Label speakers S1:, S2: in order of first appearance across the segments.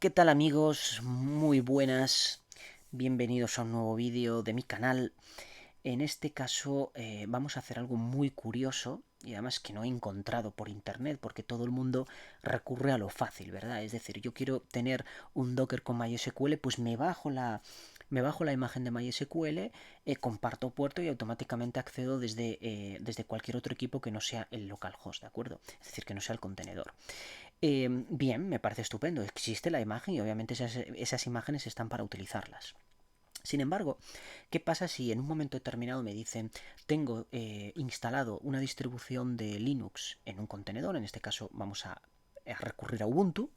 S1: ¿Qué tal amigos? Muy buenas. Bienvenidos a un nuevo vídeo de mi canal. En este caso vamos a hacer algo muy curioso y además que no he encontrado por internet porque todo el mundo recurre a lo fácil, ¿verdad? Es decir, yo quiero tener un Docker con MySQL, pues me bajo la imagen de MySQL, comparto puerto y automáticamente accedo desde cualquier otro equipo que no sea el localhost, ¿de acuerdo? Es decir, que no sea el contenedor. Bien, me parece estupendo. Existe la imagen y obviamente esas imágenes están para utilizarlas. Sin embargo, ¿qué pasa si en un momento determinado me dicen tengo instalado una distribución de Linux en un contenedor? En este caso vamos a recurrir a Ubuntu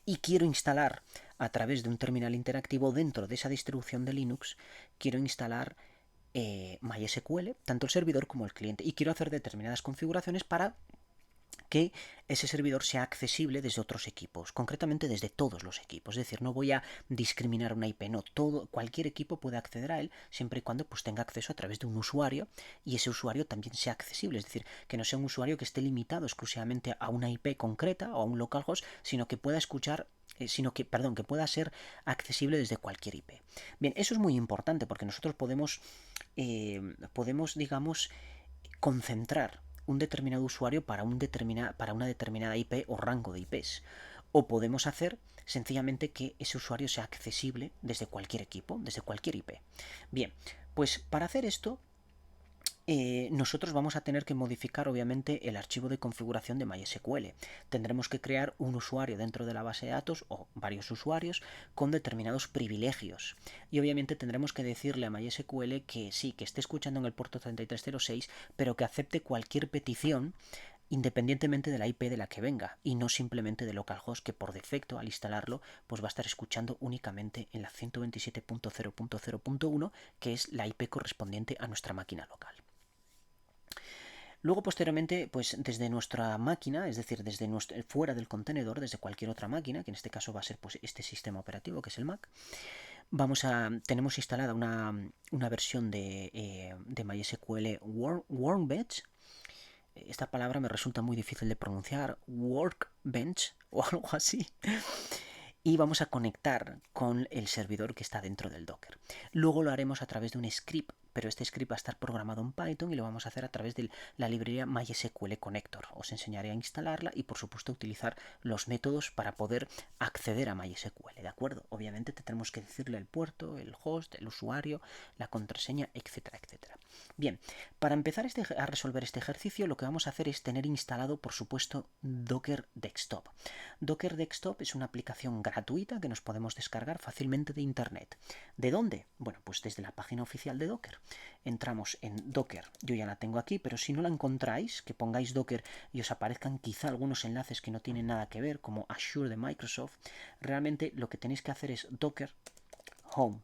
S1: y quiero instalar a través de un terminal interactivo dentro de esa distribución de Linux, quiero instalar MySQL, tanto el servidor como el cliente, y quiero hacer determinadas configuraciones para que ese servidor sea accesible desde otros equipos, concretamente desde todos los equipos. Es decir, no voy a discriminar una IP, no, cualquier equipo puede acceder a él siempre y cuando pues, tenga acceso a través de un usuario y ese usuario también sea accesible. Es decir, que no sea un usuario que esté limitado exclusivamente a una IP concreta o a un localhost, sino que pueda escuchar que pueda ser accesible desde cualquier IP. Bien, eso es muy importante porque nosotros podemos digamos, concentrar un determinado usuario para una determinada IP o rango de IPs. O podemos hacer sencillamente que ese usuario sea accesible desde cualquier equipo, desde cualquier IP. Bien, pues para hacer esto nosotros vamos a tener que modificar obviamente el archivo de configuración de MySQL. Tendremos que crear un usuario dentro de la base de datos o varios usuarios con determinados privilegios. Y obviamente tendremos que decirle a MySQL que sí, que esté escuchando en el puerto 3306, pero que acepte cualquier petición independientemente de la IP de la que venga y no simplemente de localhost que por defecto al instalarlo pues va a estar escuchando únicamente en la 127.0.0.1 que es la IP correspondiente a nuestra máquina local. Luego, posteriormente, pues desde nuestra máquina, es decir, fuera del contenedor, desde cualquier otra máquina, que en este caso va a ser pues, este sistema operativo, que es el Mac, tenemos instalada una versión de MySQL Workbench. Esta palabra me resulta muy difícil de pronunciar, Workbench o algo así. Y vamos a conectar con el servidor que está dentro del Docker. Luego lo haremos a través de un script, pero este script va a estar programado en Python y lo vamos a hacer a través de la librería MySQL Connector. Os enseñaré a instalarla y por supuesto a utilizar los métodos para poder acceder a MySQL, ¿de acuerdo? Obviamente tendremos que decirle el puerto, el host, el usuario, la contraseña, etcétera, etcétera. Bien, para empezar a resolver este ejercicio lo que vamos a hacer es tener instalado por supuesto Docker Desktop. Docker Desktop es una aplicación gratuita que nos podemos descargar fácilmente de internet. ¿De dónde? Bueno, pues desde la página oficial de Docker. Entramos en Docker, yo ya la tengo aquí, pero si no la encontráis, que pongáis Docker y os aparezcan quizá algunos enlaces que no tienen nada que ver, como Azure de Microsoft, realmente lo que tenéis que hacer es Docker Home.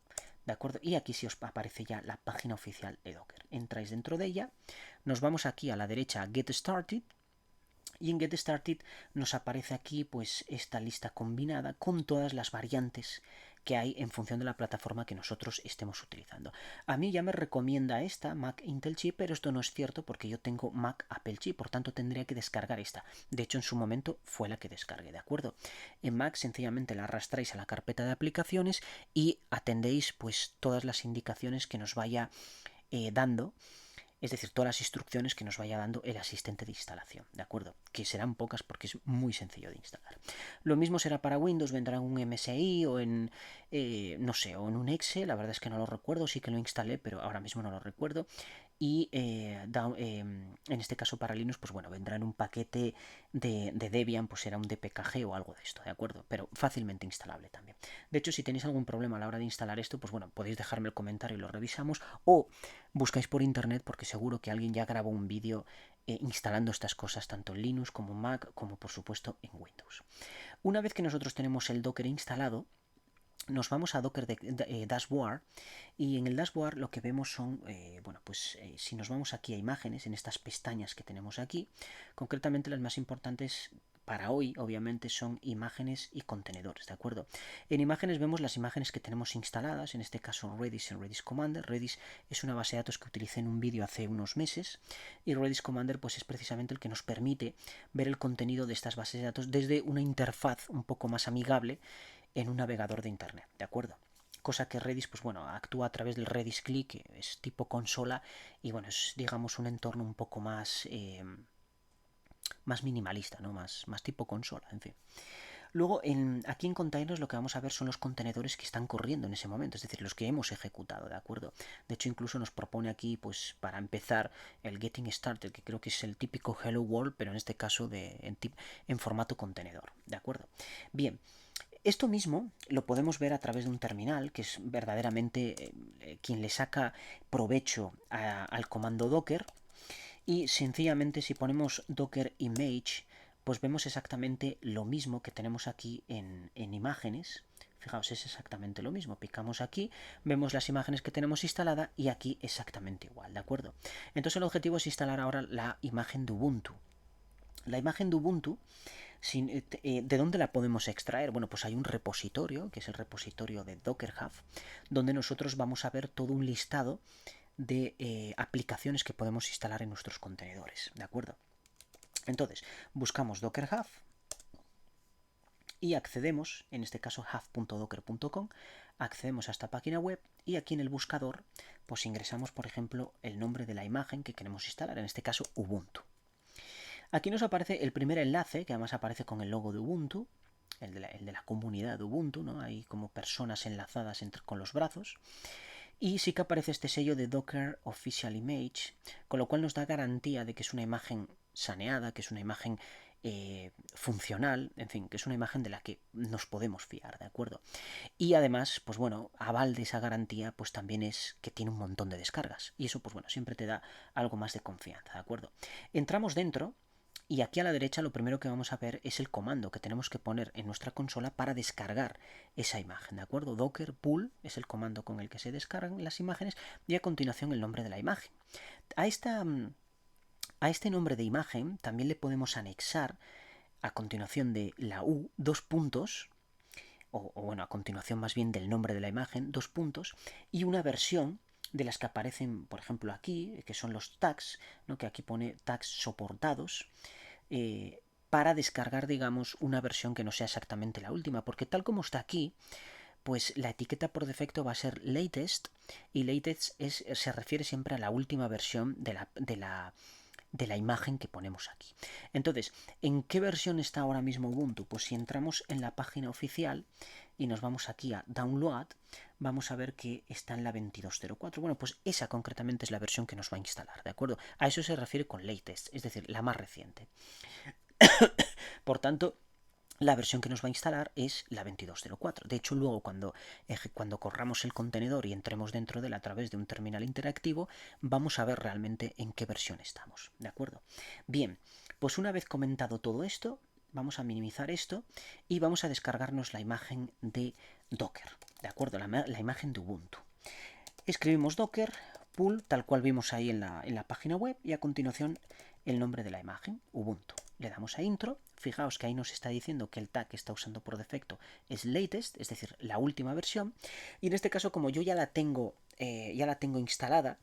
S1: ¿De acuerdo? Y aquí sí os aparece ya la página oficial de Docker. Entráis dentro de ella, nos vamos aquí a la derecha a Get Started, y en Get Started nos aparece aquí pues esta lista combinada con todas las variantes que hay en función de la plataforma que nosotros estemos utilizando. A mí ya me recomienda esta Mac Intel Chip, pero esto no es cierto porque yo tengo Mac Apple Chip, por tanto tendría que descargar esta. De hecho, en su momento fue la que descargué, ¿de acuerdo? En Mac sencillamente la arrastráis a la carpeta de aplicaciones y atendéis pues todas las indicaciones que nos vaya dando, es decir, todas las instrucciones que nos vaya dando el asistente de instalación, ¿de acuerdo? Que serán pocas porque es muy sencillo de instalar. Lo mismo será para Windows, vendrá en un MSI o en, no sé, o en un Excel, la verdad es que no lo recuerdo, sí que lo instalé, pero ahora mismo no lo recuerdo. Y en este caso para Linux, pues bueno, vendrá en un paquete de Debian, pues será un DPKG o algo de esto, ¿de acuerdo? Pero fácilmente instalable también. De hecho, si tenéis algún problema a la hora de instalar esto, pues bueno, podéis dejarme el comentario y lo revisamos, o buscáis por internet porque seguro que alguien ya grabó un vídeo instalando estas cosas tanto en Linux como en Mac como por supuesto en Windows. Una vez que nosotros tenemos el Docker instalado, nos vamos a Docker Dashboard y en el dashboard lo que vemos son, si nos vamos aquí a imágenes, en estas pestañas que tenemos aquí, concretamente las más importantes para hoy, obviamente, son imágenes y contenedores, ¿de acuerdo? En imágenes vemos las imágenes que tenemos instaladas, en este caso Redis en Redis Commander. Redis es una base de datos que utilicé en un vídeo hace unos meses y Redis Commander pues es precisamente el que nos permite ver el contenido de estas bases de datos desde una interfaz un poco más amigable en un navegador de internet, ¿de acuerdo? Cosa que Redis, pues bueno, actúa a través del Redis CLI, que es tipo consola, y bueno, es digamos un entorno un poco más, más minimalista, ¿no? Más tipo consola, en fin. Luego, aquí en containers lo que vamos a ver son los contenedores que están corriendo en ese momento, es decir, los que hemos ejecutado, ¿de acuerdo? De hecho, incluso nos propone aquí, pues, para empezar, el Getting Started, que creo que es el típico Hello World, pero en este caso en formato contenedor, ¿de acuerdo? Bien, esto mismo lo podemos ver a través de un terminal, que es verdaderamente quien le saca provecho al comando Docker. Y sencillamente si ponemos Docker Image, pues vemos exactamente lo mismo que tenemos aquí en imágenes. Fijaos, es exactamente lo mismo. Picamos aquí, vemos las imágenes que tenemos instalada y aquí exactamente igual, ¿de acuerdo? Entonces el objetivo es instalar ahora la imagen de Ubuntu. La imagen de Ubuntu, ¿de dónde la podemos extraer? Bueno, pues hay un repositorio, que es el repositorio de Docker Hub, donde nosotros vamos a ver todo un listado de aplicaciones que podemos instalar en nuestros contenedores, ¿de acuerdo? Entonces, buscamos Docker Hub y accedemos, en este caso hub.docker.com, accedemos a esta página web y aquí en el buscador pues ingresamos, por ejemplo, el nombre de la imagen que queremos instalar, en este caso Ubuntu. Aquí nos aparece el primer enlace, que además aparece con el logo de Ubuntu, el de la comunidad de Ubuntu, ¿no? Hay como personas enlazadas con los brazos. Y sí que aparece este sello de Docker Official Image, con lo cual nos da garantía de que es una imagen saneada, que es una imagen funcional, en fin, que es una imagen de la que nos podemos fiar, ¿de acuerdo? Y además, pues bueno, aval de esa garantía, pues también es que tiene un montón de descargas. Y eso, pues bueno, siempre te da algo más de confianza, ¿de acuerdo? Entramos dentro. Y aquí a la derecha lo primero que vamos a ver es el comando que tenemos que poner en nuestra consola para descargar esa imagen, ¿de acuerdo? Docker pull es el comando con el que se descargan las imágenes y a continuación el nombre de la imagen. A este nombre de imagen también le podemos anexar a continuación de la U dos puntos, o bueno, a continuación más bien del nombre de la imagen, dos puntos, y una versión de las que aparecen, por ejemplo, aquí, que son los tags, ¿no? Que aquí pone tags soportados, para descargar, digamos, una versión que no sea exactamente la última, porque tal como está aquí, pues la etiqueta por defecto va a ser latest, y latest se refiere siempre a la última versión de la imagen que ponemos aquí. Entonces, ¿en qué versión está ahora mismo Ubuntu? Pues si entramos en la página oficial y nos vamos aquí a Download, vamos a ver que está en la 22.04. Bueno, pues esa concretamente es la versión que nos va a instalar, ¿de acuerdo? A eso se refiere con latest, es decir, la más reciente. Por tanto, la versión que nos va a instalar es la 22.04. De hecho, luego cuando corramos el contenedor y entremos dentro de él a través de un terminal interactivo, vamos a ver realmente en qué versión estamos, ¿de acuerdo? Bien, pues una vez comentado todo esto, vamos a minimizar esto y vamos a descargarnos la imagen de Docker, ¿de acuerdo? La imagen de Ubuntu. Escribimos Docker, pull, tal cual vimos ahí en la página web, y a continuación el nombre de la imagen, Ubuntu. Le damos a intro, fijaos que ahí nos está diciendo que el tag que está usando por defecto es latest, es decir, la última versión, y en este caso como yo ya la tengo instalada,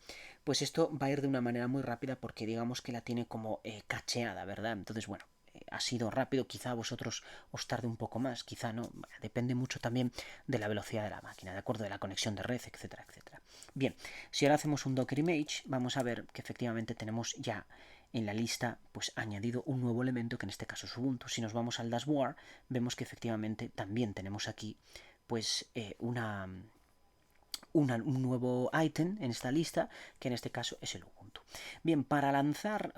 S1: pues esto va a ir de una manera muy rápida porque digamos que la tiene como cacheada, ¿verdad? Entonces, bueno, ha sido rápido, quizá a vosotros os tarde un poco más, quizá no, depende mucho también de la velocidad de la máquina, de acuerdo, de la conexión de red, etcétera, etcétera. Bien, si ahora hacemos un Docker Image, vamos a ver que efectivamente tenemos ya en la lista pues añadido un nuevo elemento que en este caso es Ubuntu. Si nos vamos al dashboard, vemos que efectivamente también tenemos aquí pues un nuevo ítem en esta lista, que en este caso es el Ubuntu. Bien, para lanzar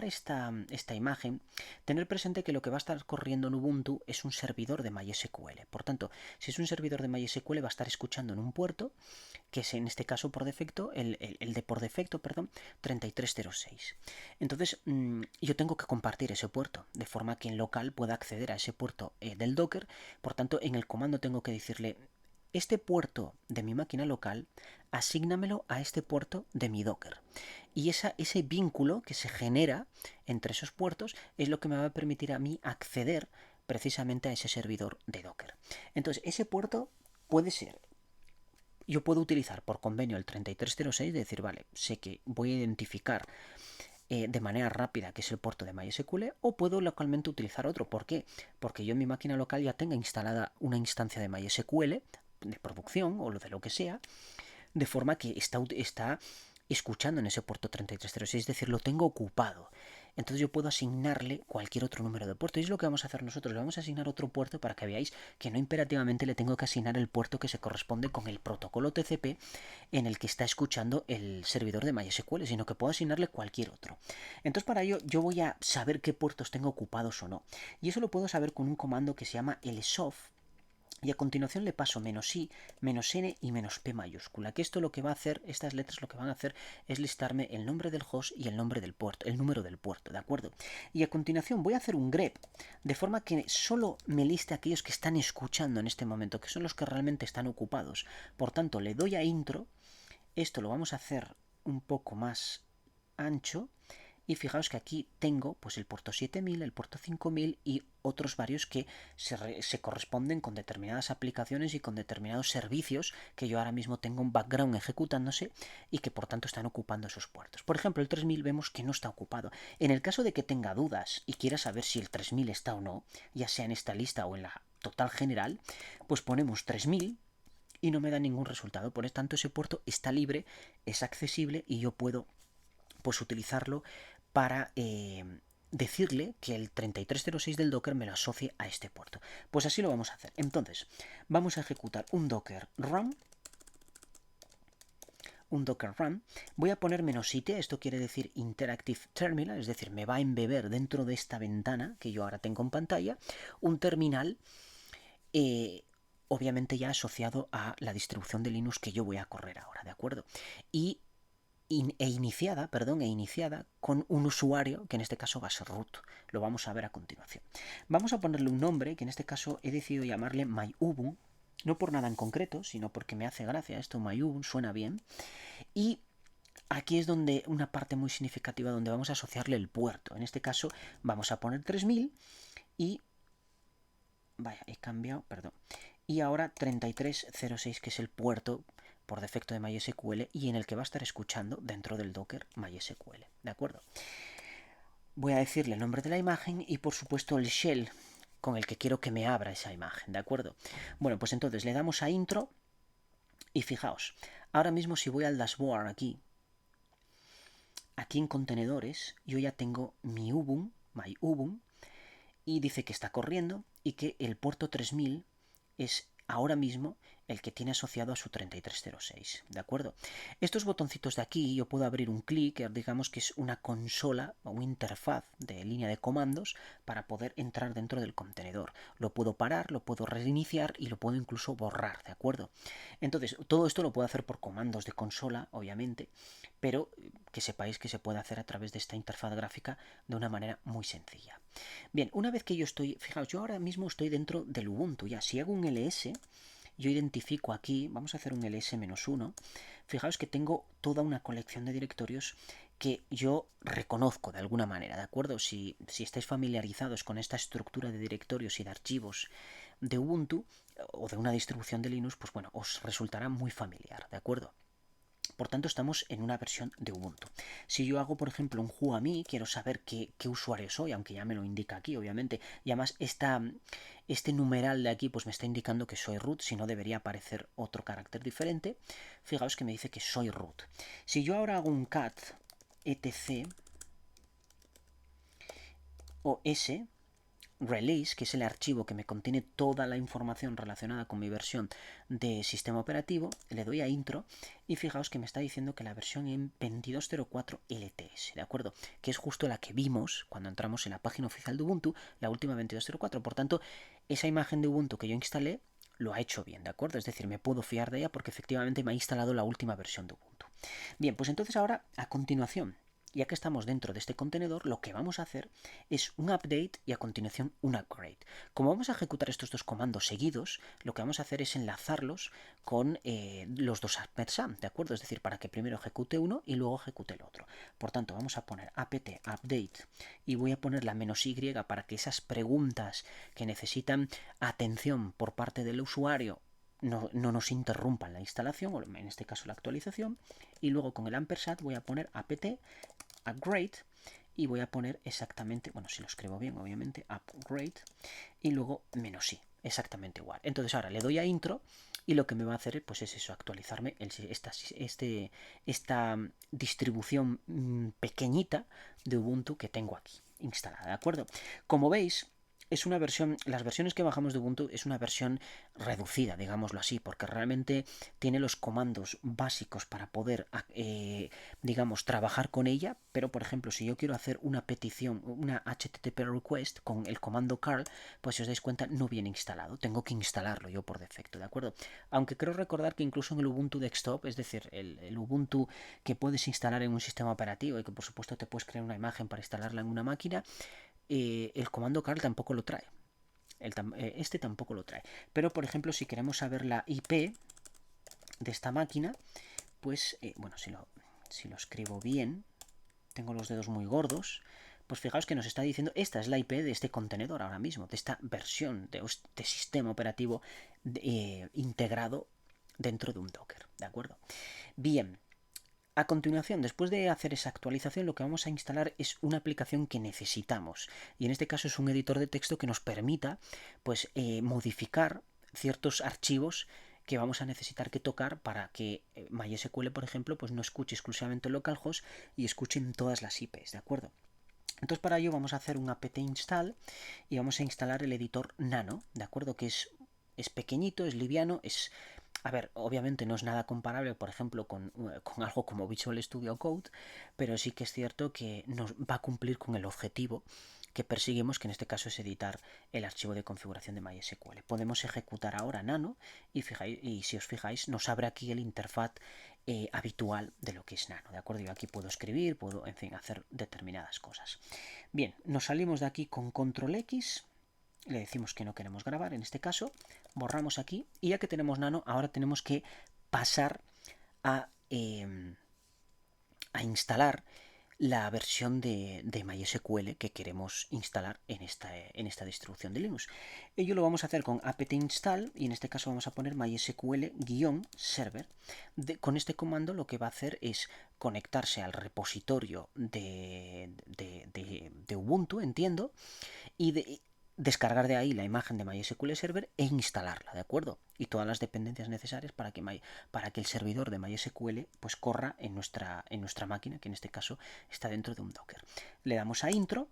S1: esta imagen, tener presente que lo que va a estar corriendo en Ubuntu es un servidor de MySQL. Por tanto, si es un servidor de MySQL, va a estar escuchando en un puerto, que es en este caso por defecto, el de por defecto, perdón, 3306. Entonces, yo tengo que compartir ese puerto, de forma que en local pueda acceder a ese puerto del Docker. Por tanto, en el comando tengo que decirle este puerto de mi máquina local, asígnamelo a este puerto de mi Docker. Y ese vínculo que se genera entre esos puertos es lo que me va a permitir a mí acceder precisamente a ese servidor de Docker. Entonces, ese puerto puede ser, yo puedo utilizar por convenio el 3306, de decir, vale, sé que voy a identificar de manera rápida que es el puerto de MySQL, o puedo localmente utilizar otro. ¿Por qué? Porque yo en mi máquina local ya tenga instalada una instancia de MySQL de producción o de lo que sea, de forma que está escuchando en ese puerto 3306, es decir, lo tengo ocupado. Entonces yo puedo asignarle cualquier otro número de puerto. Y es lo que vamos a hacer nosotros. Le vamos a asignar otro puerto para que veáis que no imperativamente le tengo que asignar el puerto que se corresponde con el protocolo TCP en el que está escuchando el servidor de MySQL, sino que puedo asignarle cualquier otro. Entonces para ello yo voy a saber qué puertos tengo ocupados o no. Y eso lo puedo saber con un comando que se llama lsoft. Y a continuación le paso "-i", "-n" y "-p" mayúscula. Que esto lo que va a hacer, estas letras lo que van a hacer es listarme el nombre del host y el nombre del puerto, el número del puerto, ¿de acuerdo? Y a continuación voy a hacer un grep, de forma que solo me liste aquellos que están escuchando en este momento, que son los que realmente están ocupados. Por tanto, le doy a intro, esto lo vamos a hacer un poco más ancho. Y fijaos que aquí tengo pues el puerto 7000, el puerto 5000 y otros varios que se corresponden con determinadas aplicaciones y con determinados servicios que yo ahora mismo tengo un background ejecutándose y que por tanto están ocupando esos puertos. Por ejemplo, el 3000 vemos que no está ocupado. En el caso de que tenga dudas y quiera saber si el 3000 está o no, ya sea en esta lista o en la total general, pues ponemos 3000 y no me da ningún resultado. Por lo tanto, ese puerto está libre, es accesible y yo puedo pues utilizarlo para decirle que el 3306 del Docker me lo asocie a este puerto. Pues así lo vamos a hacer. Entonces, vamos a ejecutar un Docker run. Voy a poner "-it", esto quiere decir Interactive Terminal, es decir, me va a embeber dentro de esta ventana que yo ahora tengo en pantalla, un terminal obviamente ya asociado a la distribución de Linux que yo voy a correr ahora, ¿de acuerdo? Iniciada con un usuario que en este caso va a ser root. Lo vamos a ver a continuación. Vamos a ponerle un nombre que en este caso he decidido llamarle myubun, no por nada en concreto, sino porque me hace gracia esto, myubun, suena bien. Y aquí es donde una parte muy significativa donde vamos a asociarle el puerto. En este caso vamos a poner 3000 y... Vaya, he cambiado, perdón. Y ahora 3306, que es el puerto por defecto de MySQL y en el que va a estar escuchando dentro del Docker MySQL, ¿de acuerdo? Voy a decirle el nombre de la imagen y por supuesto el shell con el que quiero que me abra esa imagen, ¿de acuerdo? Bueno, pues entonces le damos a intro y fijaos, ahora mismo si voy al dashboard aquí en contenedores, yo ya tengo mi Ubun, myubun, y dice que está corriendo y que el puerto 3000 es ahora mismo el que tiene asociado a su 3306, ¿de acuerdo? Estos botoncitos de aquí yo puedo abrir un clic, digamos que es una consola o una interfaz de línea de comandos para poder entrar dentro del contenedor. Lo puedo parar, lo puedo reiniciar y lo puedo incluso borrar, ¿de acuerdo? Entonces, todo esto lo puedo hacer por comandos de consola, obviamente, pero que sepáis que se puede hacer a través de esta interfaz gráfica de una manera muy sencilla. Bien, una vez que yo estoy, fijaos, yo ahora mismo estoy dentro del Ubuntu ya. Si hago un ls, yo identifico aquí, vamos a hacer un ls-1, fijaos que tengo toda una colección de directorios que yo reconozco de alguna manera, ¿de acuerdo? Si estáis familiarizados con esta estructura de directorios y de archivos de Ubuntu o de una distribución de Linux, pues bueno, os resultará muy familiar, ¿de acuerdo? Por tanto, estamos en una versión de Ubuntu. Si yo hago, por ejemplo, un whoami, quiero saber qué usuario soy, aunque ya me lo indica aquí, obviamente. Y además, este numeral de aquí pues me está indicando que soy root, si no debería aparecer otro carácter diferente. Fijaos que me dice que soy root. Si yo ahora hago un cat etc o s release, que es el archivo que me contiene toda la información relacionada con mi versión de sistema operativo, le doy a intro y fijaos que me está diciendo que la versión en 22.04 LTS, ¿de acuerdo? Que es justo la que vimos cuando entramos en la página oficial de Ubuntu, la última 22.04. Por tanto, esa imagen de Ubuntu que yo instalé lo ha hecho bien, ¿de acuerdo? Es decir, me puedo fiar de ella porque efectivamente me ha instalado la última versión de Ubuntu. Bien, pues entonces ahora, a continuación, ya que estamos dentro de este contenedor, lo que vamos a hacer es un update y a continuación un upgrade. Como vamos a ejecutar estos dos comandos seguidos, lo que vamos a hacer es enlazarlos con los dos apt-sam, ¿de acuerdo? Es decir, para que primero ejecute uno y luego ejecute el otro. Por tanto, vamos a poner apt update y voy a poner la "-y" para que esas preguntas que necesitan atención por parte del usuario no nos interrumpan la instalación, o en este caso la actualización, y luego con el ampersand voy a poner apt upgrade y voy a poner exactamente, bueno, si lo escribo bien, obviamente, upgrade y luego "-i", exactamente igual. Entonces ahora le doy a intro y lo que me va a hacer pues es eso, actualizarme esta distribución pequeñita de Ubuntu que tengo aquí instalada, ¿de acuerdo? Como veis, es una versión, las versiones que bajamos de Ubuntu es una versión reducida, digámoslo así, porque realmente tiene los comandos básicos para poder, digamos, trabajar con ella, pero por ejemplo, si yo quiero hacer una petición, una HTTP request con el comando curl, pues si os dais cuenta no viene instalado, tengo que instalarlo yo por defecto, ¿de acuerdo? Aunque creo recordar que incluso en el Ubuntu Desktop, es decir, el Ubuntu que puedes instalar en un sistema operativo y que por supuesto te puedes crear una imagen para instalarla en una máquina, el comando curl tampoco lo trae. Este tampoco lo trae. Pero, por ejemplo, si queremos saber la IP de esta máquina, pues, bueno, si lo escribo bien, tengo los dedos muy gordos, pues fijaos que nos está diciendo, esta es la IP de este contenedor ahora mismo, de esta versión de este sistema operativo integrado dentro de un Docker, ¿de acuerdo? Bien. A continuación, después de hacer esa actualización, lo que vamos a instalar es una aplicación que necesitamos. Y en este caso es un editor de texto que nos permita pues, modificar ciertos archivos que vamos a necesitar que tocar para que MySQL, por ejemplo, pues no escuche exclusivamente localhost y escuche en todas las IPs, ¿de acuerdo? Entonces para ello vamos a hacer un apt install y vamos a instalar el editor Nano, ¿de acuerdo? Que es pequeñito, es liviano, es... A ver, obviamente no es nada comparable, por ejemplo, con algo como Visual Studio Code, pero sí que es cierto que nos va a cumplir con el objetivo que perseguimos, que en este caso es editar el archivo de configuración de MySQL. Podemos ejecutar ahora Nano y si os fijáis nos abre aquí el interfaz habitual de lo que es Nano, ¿de acuerdo? Yo aquí puedo escribir, puedo, en fin, hacer determinadas cosas. Bien, nos salimos de aquí con Control X, le decimos que no queremos grabar, en este caso, borramos aquí, y ya que tenemos Nano, ahora tenemos que pasar a instalar la versión de MySQL que queremos instalar en esta distribución de Linux. Ello lo vamos a hacer con apt install y en este caso vamos a poner MySQL-server. Con este comando lo que va a hacer es conectarse al repositorio de Ubuntu, entiendo, y descargar de ahí la imagen de MySQL Server e instalarla, ¿de acuerdo? Y todas las dependencias necesarias para que el servidor de MySQL pues corra en nuestra máquina, que en este caso está dentro de un Docker. Le damos a intro.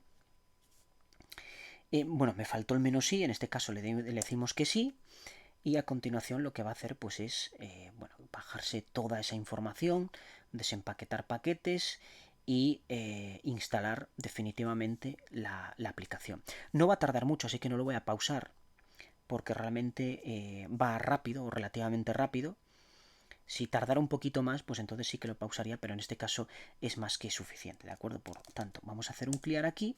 S1: Bueno, me faltó el "-i", en este caso le decimos que sí. Y a continuación lo que va a hacer pues es bueno, bajarse toda esa información, desempaquetar paquetes y instalar definitivamente la aplicación. No va a tardar mucho, así que no lo voy a pausar porque realmente va rápido o relativamente rápido. Si tardara un poquito más, pues entonces sí que lo pausaría, pero en este caso es más que suficiente, ¿de acuerdo? Por tanto, vamos a hacer un clear aquí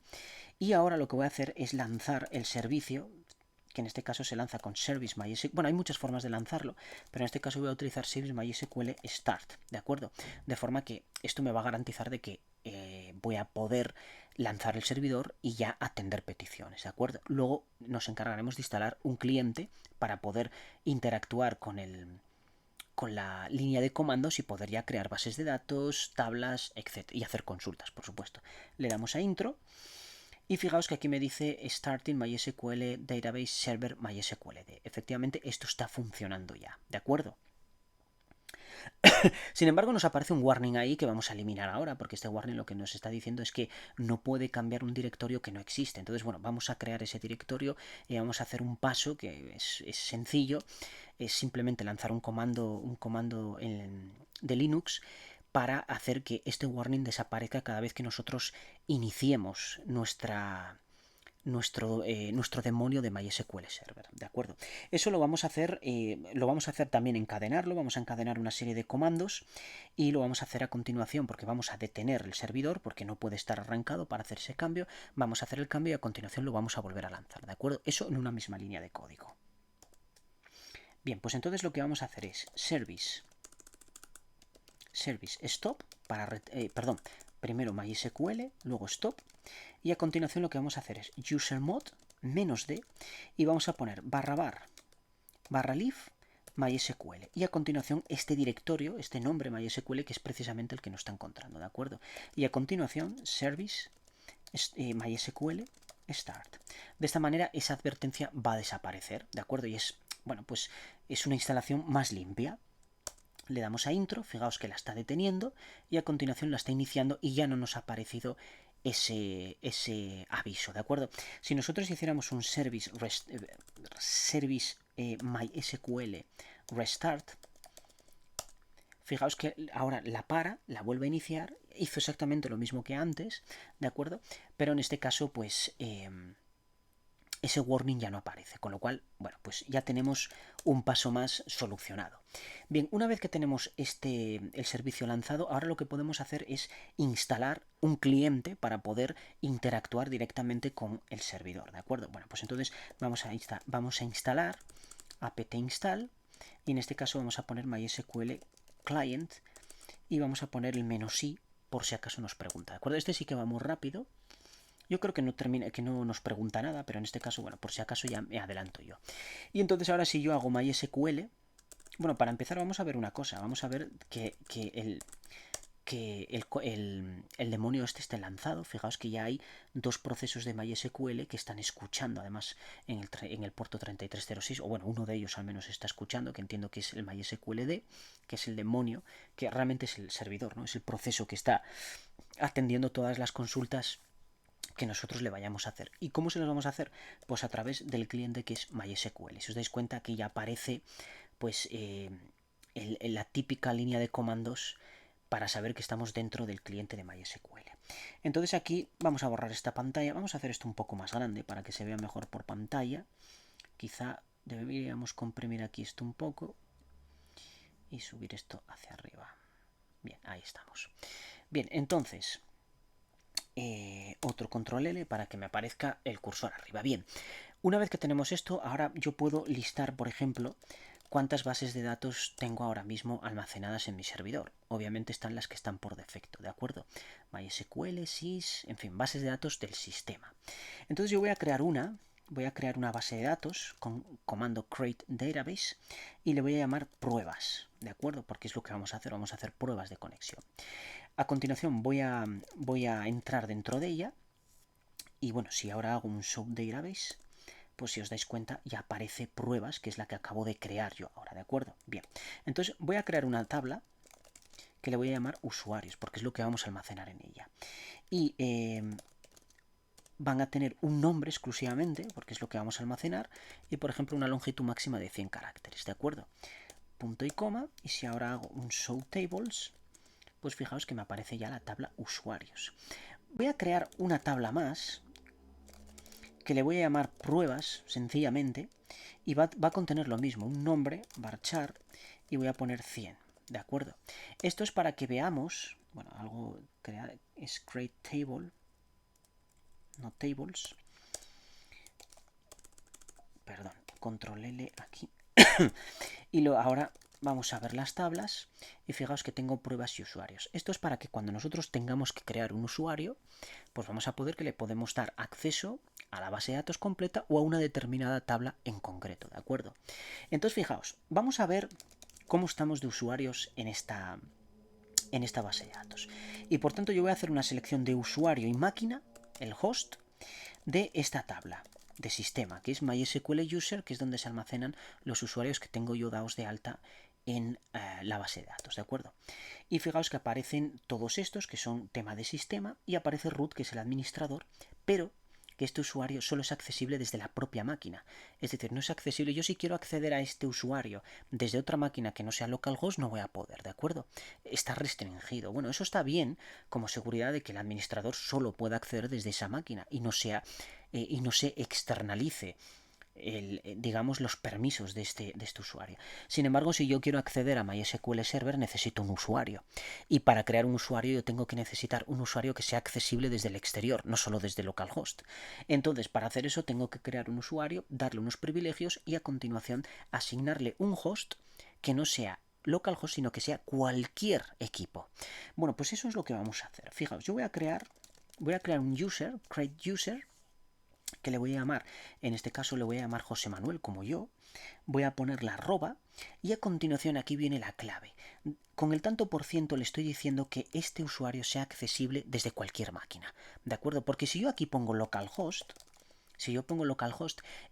S1: y ahora lo que voy a hacer es lanzar el servicio, que en este caso se lanza con Service MySQL. Bueno, hay muchas formas de lanzarlo, pero en este caso voy a utilizar Service MySQL Start, ¿de acuerdo? De forma que esto me va a garantizar de que voy a poder lanzar el servidor y ya atender peticiones, ¿de acuerdo? Luego nos encargaremos de instalar un cliente para poder interactuar con la línea de comandos y poder ya crear bases de datos, tablas, etc. Y hacer consultas, por supuesto. Le damos a intro. Y fijaos que aquí me dice Starting MySQL Database Server MySQLD. Efectivamente, esto está funcionando ya, ¿de acuerdo? Sin embargo, nos aparece un warning ahí que vamos a eliminar ahora, porque este warning lo que nos está diciendo es que no puede cambiar un directorio que no existe. Entonces, bueno, vamos a crear ese directorio y vamos a hacer un paso que es sencillo. Es simplemente lanzar un comando de Linux para hacer que este warning desaparezca cada vez que nosotros iniciemos nuestra nuestro demonio de MySQL Server, ¿de acuerdo? Eso lo vamos a hacer también encadenarlo, vamos a encadenar una serie de comandos y lo vamos a hacer a continuación porque vamos a detener el servidor porque no puede estar arrancado para hacer ese cambio, vamos a hacer el cambio y a continuación lo vamos a volver a lanzar, ¿de acuerdo? Eso en una misma línea de código. Bien, pues entonces lo que vamos a hacer es service stop primero MySQL, luego stop, y a continuación lo que vamos a hacer es usermod -d y vamos a poner /leaf MySQL y a continuación este directorio, este nombre MySQL que es precisamente el que nos está encontrando, ¿de acuerdo? Y a continuación service MySQL start. De esta manera esa advertencia va a desaparecer, ¿de acuerdo? Y es, bueno, pues es una instalación más limpia. Le damos a intro, fijaos que la está deteniendo y a continuación la está iniciando y ya no nos ha aparecido ese aviso, ¿de acuerdo? Si nosotros hiciéramos un service MySQL restart, fijaos que ahora la para, la vuelve a iniciar, hizo exactamente lo mismo que antes, ¿de acuerdo? Pero en este caso, pues ese warning ya no aparece, con lo cual, bueno, pues ya tenemos un paso más solucionado. Bien, una vez que tenemos el servicio lanzado, ahora lo que podemos hacer es instalar un cliente para poder interactuar directamente con el servidor, ¿de acuerdo? Bueno, pues entonces vamos a instalar apt install y en este caso vamos a poner MySQL client y vamos a poner el -i por si acaso nos pregunta, ¿de acuerdo? Este sí que va muy rápido. Yo creo que no nos pregunta nada, pero en este caso, bueno, por si acaso ya me adelanto yo. Y entonces ahora si yo hago MySQL, bueno, para empezar vamos a ver una cosa, vamos a ver que el demonio este esté lanzado. Fijaos que ya hay dos procesos de MySQL que están escuchando, además en el puerto 3306, o bueno, uno de ellos al menos está escuchando, que entiendo que es el MySQLD, que es el demonio, que realmente es el servidor, ¿no? Es el proceso que está atendiendo todas las consultas que nosotros le vayamos a hacer. ¿Y cómo se los vamos a hacer? Pues a través del cliente que es MySQL. Si os dais cuenta que ya aparece pues la típica línea de comandos para saber que estamos dentro del cliente de MySQL. Entonces aquí vamos a borrar esta pantalla, vamos a hacer esto un poco más grande para que se vea mejor por pantalla. Quizá deberíamos comprimir aquí esto un poco y subir esto hacia arriba. Bien, ahí estamos. Bien, entonces otro control L para que me aparezca el cursor arriba. Bien, una vez que tenemos esto, ahora yo puedo listar, por ejemplo, cuántas bases de datos tengo ahora mismo almacenadas en mi servidor. Obviamente están las que están por defecto, ¿de acuerdo? MySQL, SYS, en fin, bases de datos del sistema. Entonces yo voy a crear una base de datos con comando create database y le voy a llamar pruebas, ¿de acuerdo? Porque es lo que vamos a hacer pruebas de conexión. A continuación voy a entrar dentro de ella y bueno, si ahora hago un show database, pues si os dais cuenta ya aparece pruebas, que es la que acabo de crear yo ahora, ¿de acuerdo? Bien, entonces voy a crear una tabla que le voy a llamar usuarios, porque es lo que vamos a almacenar en ella. Y van a tener un nombre exclusivamente, porque es lo que vamos a almacenar, y por ejemplo una longitud máxima de 100 caracteres, ¿de acuerdo? Punto y coma, y si ahora hago un show tables, pues fijaos que me aparece ya la tabla usuarios. Voy a crear una tabla más que le voy a llamar pruebas, sencillamente, y va a contener lo mismo, un nombre, varchar, y voy a poner 100, ¿de acuerdo? Esto es para que veamos, bueno, algo es create table, no tables, perdón, control L aquí, y ahora vamos a ver las tablas y fijaos que tengo pruebas y usuarios. Esto es para que cuando nosotros tengamos que crear un usuario, pues vamos a poder que le podemos dar acceso a la base de datos completa o a una determinada tabla en concreto, ¿de acuerdo? Entonces fijaos, vamos a ver cómo estamos de usuarios en esta base de datos. Y por tanto yo voy a hacer una selección de usuario y máquina, el host, de esta tabla de sistema, que es MySQL User, que es donde se almacenan los usuarios que tengo yo dados de alta en la base de datos, ¿de acuerdo? Y fijaos que aparecen todos estos, que son tema de sistema, y aparece root, que es el administrador, pero que este usuario solo es accesible desde la propia máquina. Es decir, no es accesible. Yo si quiero acceder a este usuario desde otra máquina que no sea localhost, no voy a poder, ¿de acuerdo? Está restringido. Bueno, eso está bien como seguridad de que el administrador solo pueda acceder desde esa máquina y no se externalice digamos, los permisos de este usuario. Sin embargo, si yo quiero acceder a MySQL Server, necesito un usuario. Y para crear un usuario yo tengo que necesitar un usuario que sea accesible desde el exterior, no solo desde localhost. Entonces, para hacer eso tengo que crear un usuario, darle unos privilegios y a continuación asignarle un host que no sea localhost, sino que sea cualquier equipo. Bueno, pues eso es lo que vamos a hacer. Fijaos, yo voy a crear un user, create user, que le voy a llamar, en este caso le voy a llamar José Manuel como yo, voy a poner la arroba y a continuación aquí viene la clave. Con el tanto por ciento le estoy diciendo que este usuario sea accesible desde cualquier máquina, ¿de acuerdo? Porque si yo aquí pongo localhost,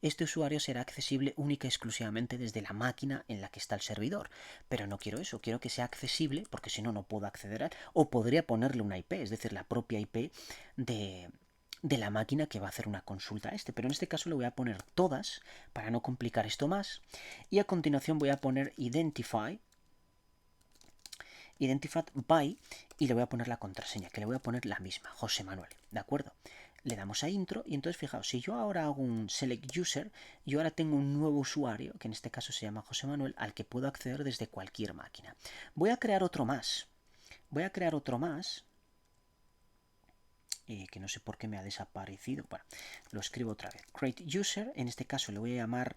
S1: este usuario será accesible única y exclusivamente desde la máquina en la que está el servidor. Pero no quiero eso, quiero que sea accesible, porque si no, no puedo acceder a él. O podría ponerle una IP, es decir, la propia IP de la máquina que va a hacer una consulta a este. Pero en este caso le voy a poner todas para no complicar esto más. Y a continuación voy a poner identified by y le voy a poner la contraseña, que le voy a poner la misma, José Manuel, ¿de acuerdo? Le damos a intro y entonces fijaos, si yo ahora hago un select user, yo ahora tengo un nuevo usuario, que en este caso se llama José Manuel, al que puedo acceder desde cualquier máquina. Voy a crear otro más, que no sé por qué me ha desaparecido. Bueno, lo escribo otra vez. Create user, en este caso le voy a llamar,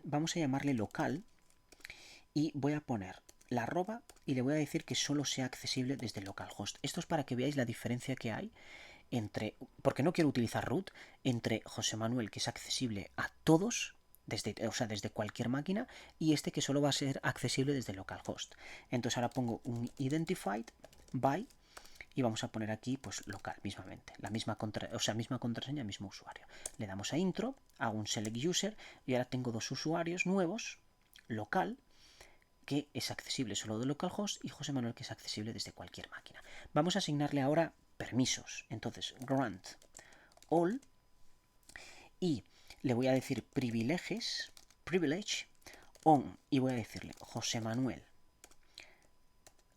S1: vamos a llamarle local y voy a poner la arroba y le voy a decir que solo sea accesible desde localhost. Esto es para que veáis la diferencia que hay entre, porque no quiero utilizar root, entre José Manuel, que es accesible a todos, desde cualquier máquina, y este que solo va a ser accesible desde localhost. Entonces ahora pongo un identified by y vamos a poner aquí pues local mismamente, misma contraseña, mismo usuario. Le damos a intro, hago un select user y ahora tengo dos usuarios nuevos, local, que es accesible solo de localhost, y José Manuel, que es accesible desde cualquier máquina. Vamos a asignarle ahora permisos. Entonces, grant all, y le voy a decir privilege on, y voy a decirle José Manuel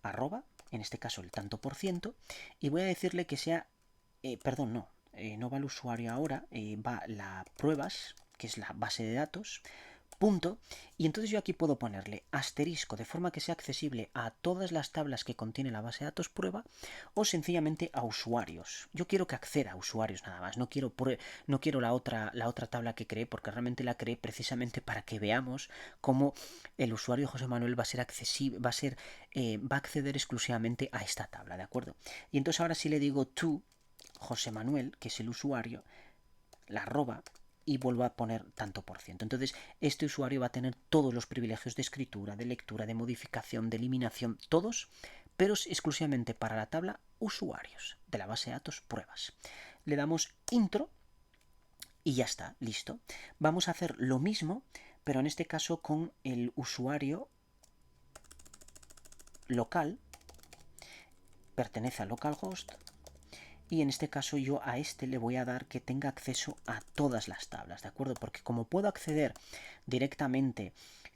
S1: arroba, en este caso el tanto por ciento, y voy a decirle que sea, no va el usuario ahora, va la pruebas, que es la base de datos, punto, y entonces yo aquí puedo ponerle asterisco de forma que sea accesible a todas las tablas que contiene la base de datos prueba o sencillamente a usuarios. Yo quiero que acceda a usuarios nada más, no quiero la otra tabla que creé, porque realmente la creé precisamente para que veamos cómo el usuario José Manuel va a ser accesible, va a acceder exclusivamente a esta tabla, ¿de acuerdo? Y entonces ahora si le digo to José Manuel, que es el usuario, la arroba, y vuelvo a poner tanto por ciento. Entonces, este usuario va a tener todos los privilegios de escritura, de lectura, de modificación, de eliminación, todos, pero exclusivamente para la tabla usuarios de la base de datos pruebas. Le damos intro y ya está, listo. Vamos a hacer lo mismo, pero en este caso con el usuario local, pertenece a localhost, y en este caso yo a este le voy a dar que tenga acceso a todas las tablas, ¿de acuerdo? Porque como puedo acceder directamente,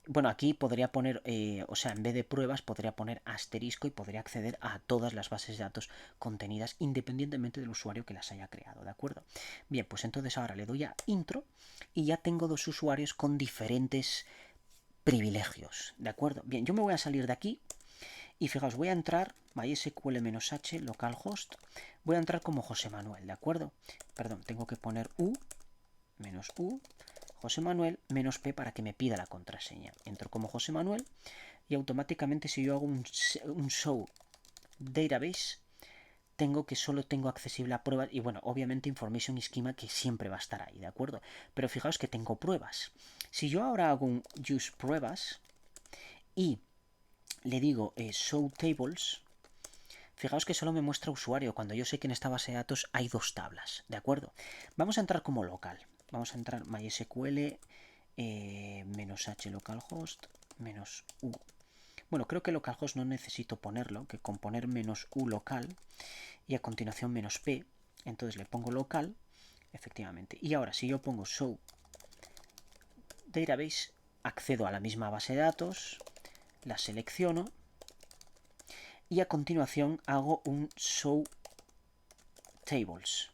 S1: bueno, aquí podría poner, en vez de pruebas podría poner asterisco y podría acceder a todas las bases de datos contenidas independientemente del usuario que las haya creado, ¿de acuerdo? Bien, pues entonces ahora le doy a intro y ya tengo dos usuarios con diferentes privilegios, ¿de acuerdo? Bien, yo me voy a salir de aquí. Y fijaos, voy a entrar MySQL-H localhost, voy a entrar como José Manuel, ¿de acuerdo? Perdón, tengo que poner U, José Manuel, -P para que me pida la contraseña. Entro como José Manuel y automáticamente si yo hago un show database, solo tengo accesible a pruebas y bueno, obviamente information schema que siempre va a estar ahí, ¿de acuerdo? Pero fijaos que tengo pruebas. Si yo ahora hago un use pruebas y le digo show tables, fijaos que solo me muestra usuario cuando yo sé que en esta base de datos hay dos tablas, ¿de acuerdo? Vamos a entrar como local, vamos a entrar MySQL -h localhost -u. Bueno, creo que localhost no necesito ponerlo, que con poner -u local y a continuación -p, entonces le pongo local, efectivamente. Y ahora, si yo pongo show database, accedo a la misma base de datos, la selecciono y a continuación hago un show tables.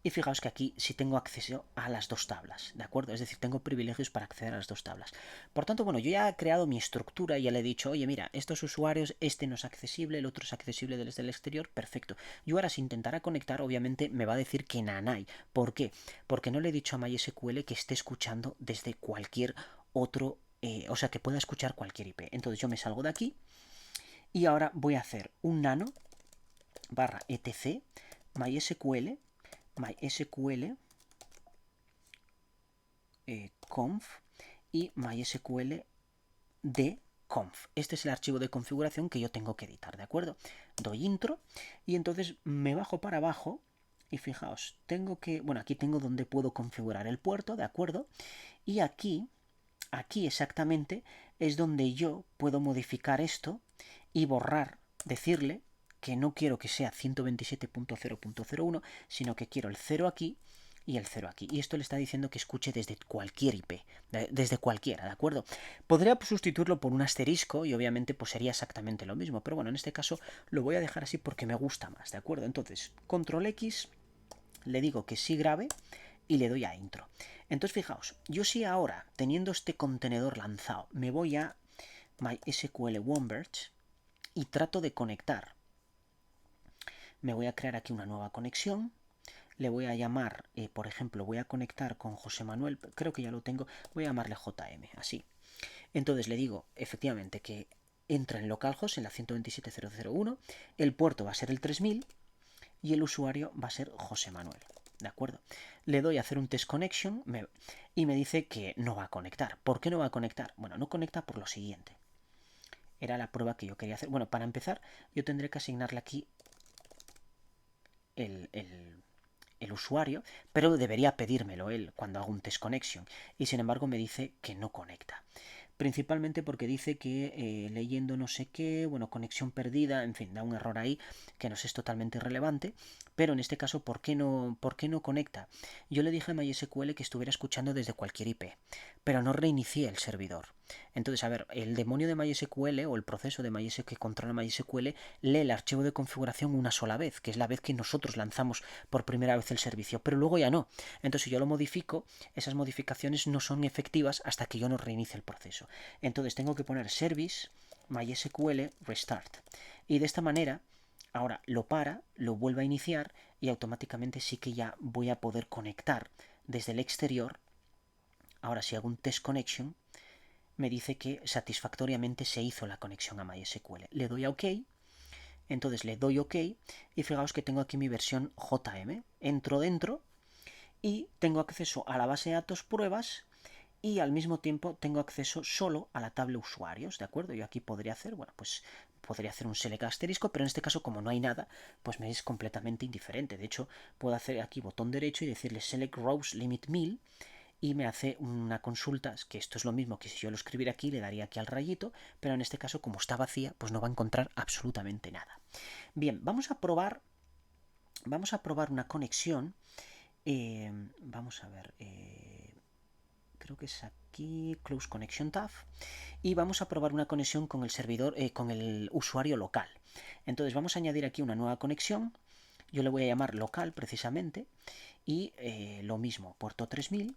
S1: Y fijaos que aquí sí tengo acceso a las dos tablas, ¿de acuerdo? Es decir, tengo privilegios para acceder a las dos tablas. Por tanto, bueno, yo ya he creado mi estructura y ya le he dicho, oye, mira, estos usuarios, este no es accesible, el otro es accesible desde el exterior, perfecto. Yo ahora si intentara conectar, obviamente me va a decir que nanay. ¿Por qué? Porque no le he dicho a MySQL que esté escuchando desde cualquier otro, o sea, que pueda escuchar cualquier IP. Entonces yo me salgo de aquí y ahora voy a hacer un nano barra etc MySQL conf y MySQL de conf. Este es el archivo de configuración que yo tengo que editar, ¿de acuerdo? Doy intro y entonces me bajo para abajo y fijaos, tengo que, bueno, aquí tengo donde puedo configurar el puerto, ¿de acuerdo? Y aquí exactamente es donde yo puedo modificar esto y borrar, decirle que no quiero que sea 127.0.01, sino que quiero el 0 aquí y el 0 aquí. Y esto le está diciendo que escuche desde cualquier IP, desde cualquiera, ¿de acuerdo? Podría sustituirlo por un asterisco y obviamente pues sería exactamente lo mismo, pero bueno, en este caso lo voy a dejar así porque me gusta más, ¿de acuerdo? Entonces, control X, le digo que sí grabe y le doy a intro. Entonces fijaos, yo si ahora, teniendo este contenedor lanzado, me voy a MySQL Womberge y trato de conectar. Me voy a crear aquí una nueva conexión. Le voy a llamar, por ejemplo, voy a conectar con José Manuel, creo que ya lo tengo, voy a llamarle JM, así. Entonces le digo, efectivamente, que entra en localhost en la 127.0.0.1, el puerto va a ser el 3000 y el usuario va a ser José Manuel. ¿De acuerdo? Le doy a hacer un test connection y me dice que no va a conectar. ¿Por qué no va a conectar? Bueno, no conecta por lo siguiente. Era la prueba que yo quería hacer. Bueno, para empezar, yo tendré que asignarle aquí el usuario, pero debería pedírmelo él cuando hago un test connection. Y sin embargo me dice que no conecta. Principalmente porque dice que leyendo no sé qué, bueno, conexión perdida, en fin, da un error ahí que nos es totalmente irrelevante, pero en este caso, ¿por qué no conecta? Yo le dije a MySQL que estuviera escuchando desde cualquier IP, pero no reinicié el servidor. Entonces, a ver, el demonio de MySQL o el proceso de MySQL que controla MySQL lee el archivo de configuración una sola vez, que es la vez que nosotros lanzamos por primera vez el servicio, pero luego ya no. Entonces, si yo lo modifico, esas modificaciones no son efectivas hasta que yo no reinicie el proceso. Entonces, tengo que poner service MySQL restart. Y de esta manera, ahora lo para, lo vuelve a iniciar y automáticamente sí que ya voy a poder conectar desde el exterior. Ahora, si hago un test connection, me dice que satisfactoriamente se hizo la conexión a MySQL. Le doy a OK, entonces le doy OK y fijaos que tengo aquí mi versión JM. Entro dentro y tengo acceso a la base de datos pruebas y al mismo tiempo tengo acceso solo a la tabla usuarios, ¿de acuerdo? Yo aquí podría hacer, bueno, pues podría hacer un select asterisco, pero en este caso como no hay nada, pues me es completamente indiferente. De hecho, puedo hacer aquí botón derecho y decirle select rows limit 1000 y me hace una consulta, que esto es lo mismo que si yo lo escribiera aquí, le daría aquí al rayito, pero en este caso como está vacía, pues no va a encontrar absolutamente nada. Bien, vamos a probar una conexión. Vamos a ver, creo que es aquí, Close Connection Tab, y vamos a probar una conexión con el servidor, con el usuario local. Entonces vamos a añadir aquí una nueva conexión, yo le voy a llamar local precisamente, y lo mismo, puerto 3000,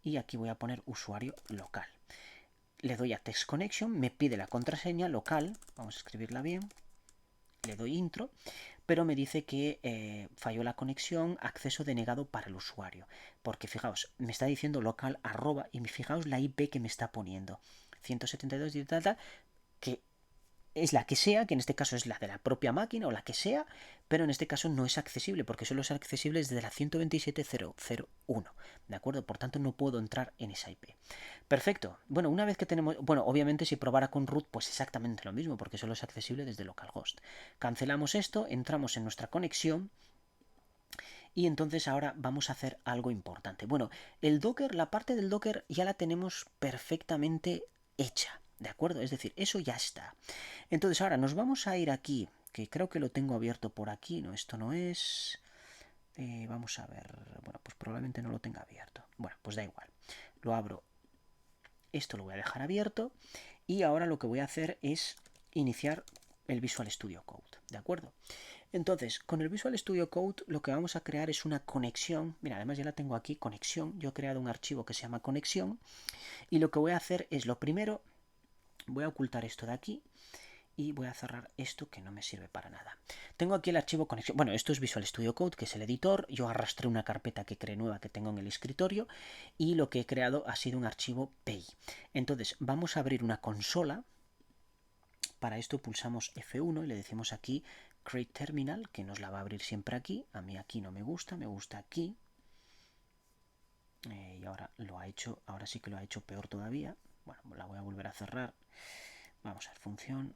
S1: y aquí voy a poner usuario local. Le doy a Text Connection, me pide la contraseña local, vamos a escribirla bien, le doy intro, pero me dice que falló la conexión, acceso denegado para el usuario. Porque fijaos, me está diciendo local arroba y fijaos la IP que me está poniendo. 172 y tal, que es la que sea, que en este caso es la de la propia máquina o la que sea, pero en este caso no es accesible porque solo es accesible desde la 127.0.0.1, ¿de acuerdo? Por tanto no puedo entrar en esa IP. Perfecto. Bueno, una vez que tenemos, bueno, obviamente si probara con root pues exactamente lo mismo porque solo es accesible desde localhost. Cancelamos esto, entramos en nuestra conexión y entonces ahora vamos a hacer algo importante. Bueno, el Docker, la parte del Docker ya la tenemos perfectamente hecha, ¿de acuerdo? Es decir, eso ya está. Entonces ahora nos vamos a ir aquí, que creo que lo tengo abierto por aquí, no, esto no es... vamos a ver, bueno, pues probablemente no lo tenga abierto. Bueno, pues da igual. Lo abro. Esto lo voy a dejar abierto. Y ahora lo que voy a hacer es iniciar el Visual Studio Code, ¿de acuerdo? Entonces, con el Visual Studio Code lo que vamos a crear es una conexión. Mira, además ya la tengo aquí, conexión. Yo he creado un archivo que se llama conexión. Y lo que voy a hacer es, lo primero, voy a ocultar esto de aquí. Y voy a cerrar esto que no me sirve para nada. Tengo aquí el archivo conexión. Bueno, esto es Visual Studio Code, que es el editor. Yo arrastré una carpeta que creé nueva que tengo en el escritorio y lo que he creado ha sido un archivo PEI. Entonces, vamos a abrir una consola. Para esto pulsamos F1 y le decimos aquí Create Terminal, que nos la va a abrir siempre aquí. A mí aquí no me gusta aquí. Y ahora lo ha hecho, ahora sí que lo ha hecho peor todavía. Bueno, la voy a volver a cerrar. Vamos a ver, función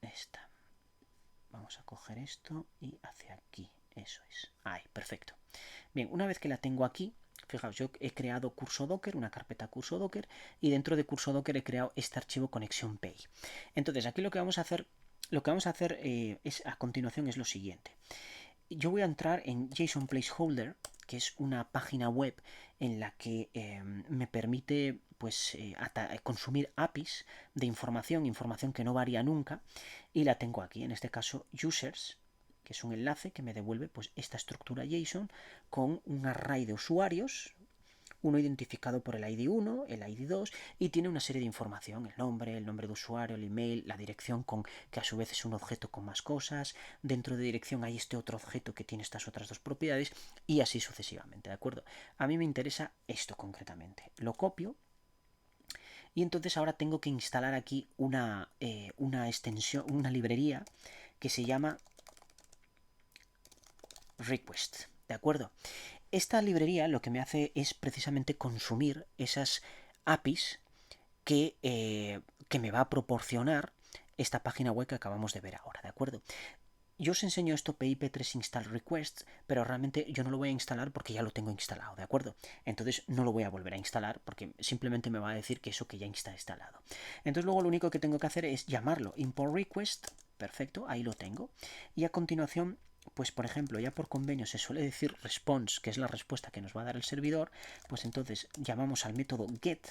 S1: esta. Vamos a coger esto y hacia aquí. Eso es. Ahí, perfecto. Bien, una vez que la tengo aquí, fijaos, yo he creado curso Docker, una carpeta curso Docker, y dentro de curso Docker he creado este archivo conexión PEI. Entonces, aquí lo que vamos a hacer, es a continuación es lo siguiente. Yo voy a entrar en JSON Placeholder, que es una página web en la que me permite pues consumir APIs de información que no varía nunca, y la tengo aquí, en este caso users, que es un enlace que me devuelve pues esta estructura JSON con un array de usuarios, uno identificado por el ID 1, el ID 2, y tiene una serie de información, el nombre de usuario, el email, la dirección, que a su vez es un objeto con más cosas. Dentro de dirección hay este otro objeto que tiene estas otras dos propiedades, y así sucesivamente, ¿de acuerdo? A mí me interesa esto concretamente. Lo copio. Y entonces ahora tengo que instalar aquí una extensión, una librería que se llama request, ¿de acuerdo? Esta librería lo que me hace es precisamente consumir esas APIs que me va a proporcionar esta página web que acabamos de ver ahora, ¿de acuerdo? Yo os enseño esto PIP3 install requests, pero realmente yo no lo voy a instalar porque ya lo tengo instalado, ¿de acuerdo? Entonces no lo voy a volver a instalar porque simplemente me va a decir que eso que ya está instalado. Entonces luego lo único que tengo que hacer es llamarlo import request, perfecto, ahí lo tengo. Y a continuación, pues por ejemplo, ya por convenio se suele decir response, que es la respuesta que nos va a dar el servidor, pues entonces llamamos al método get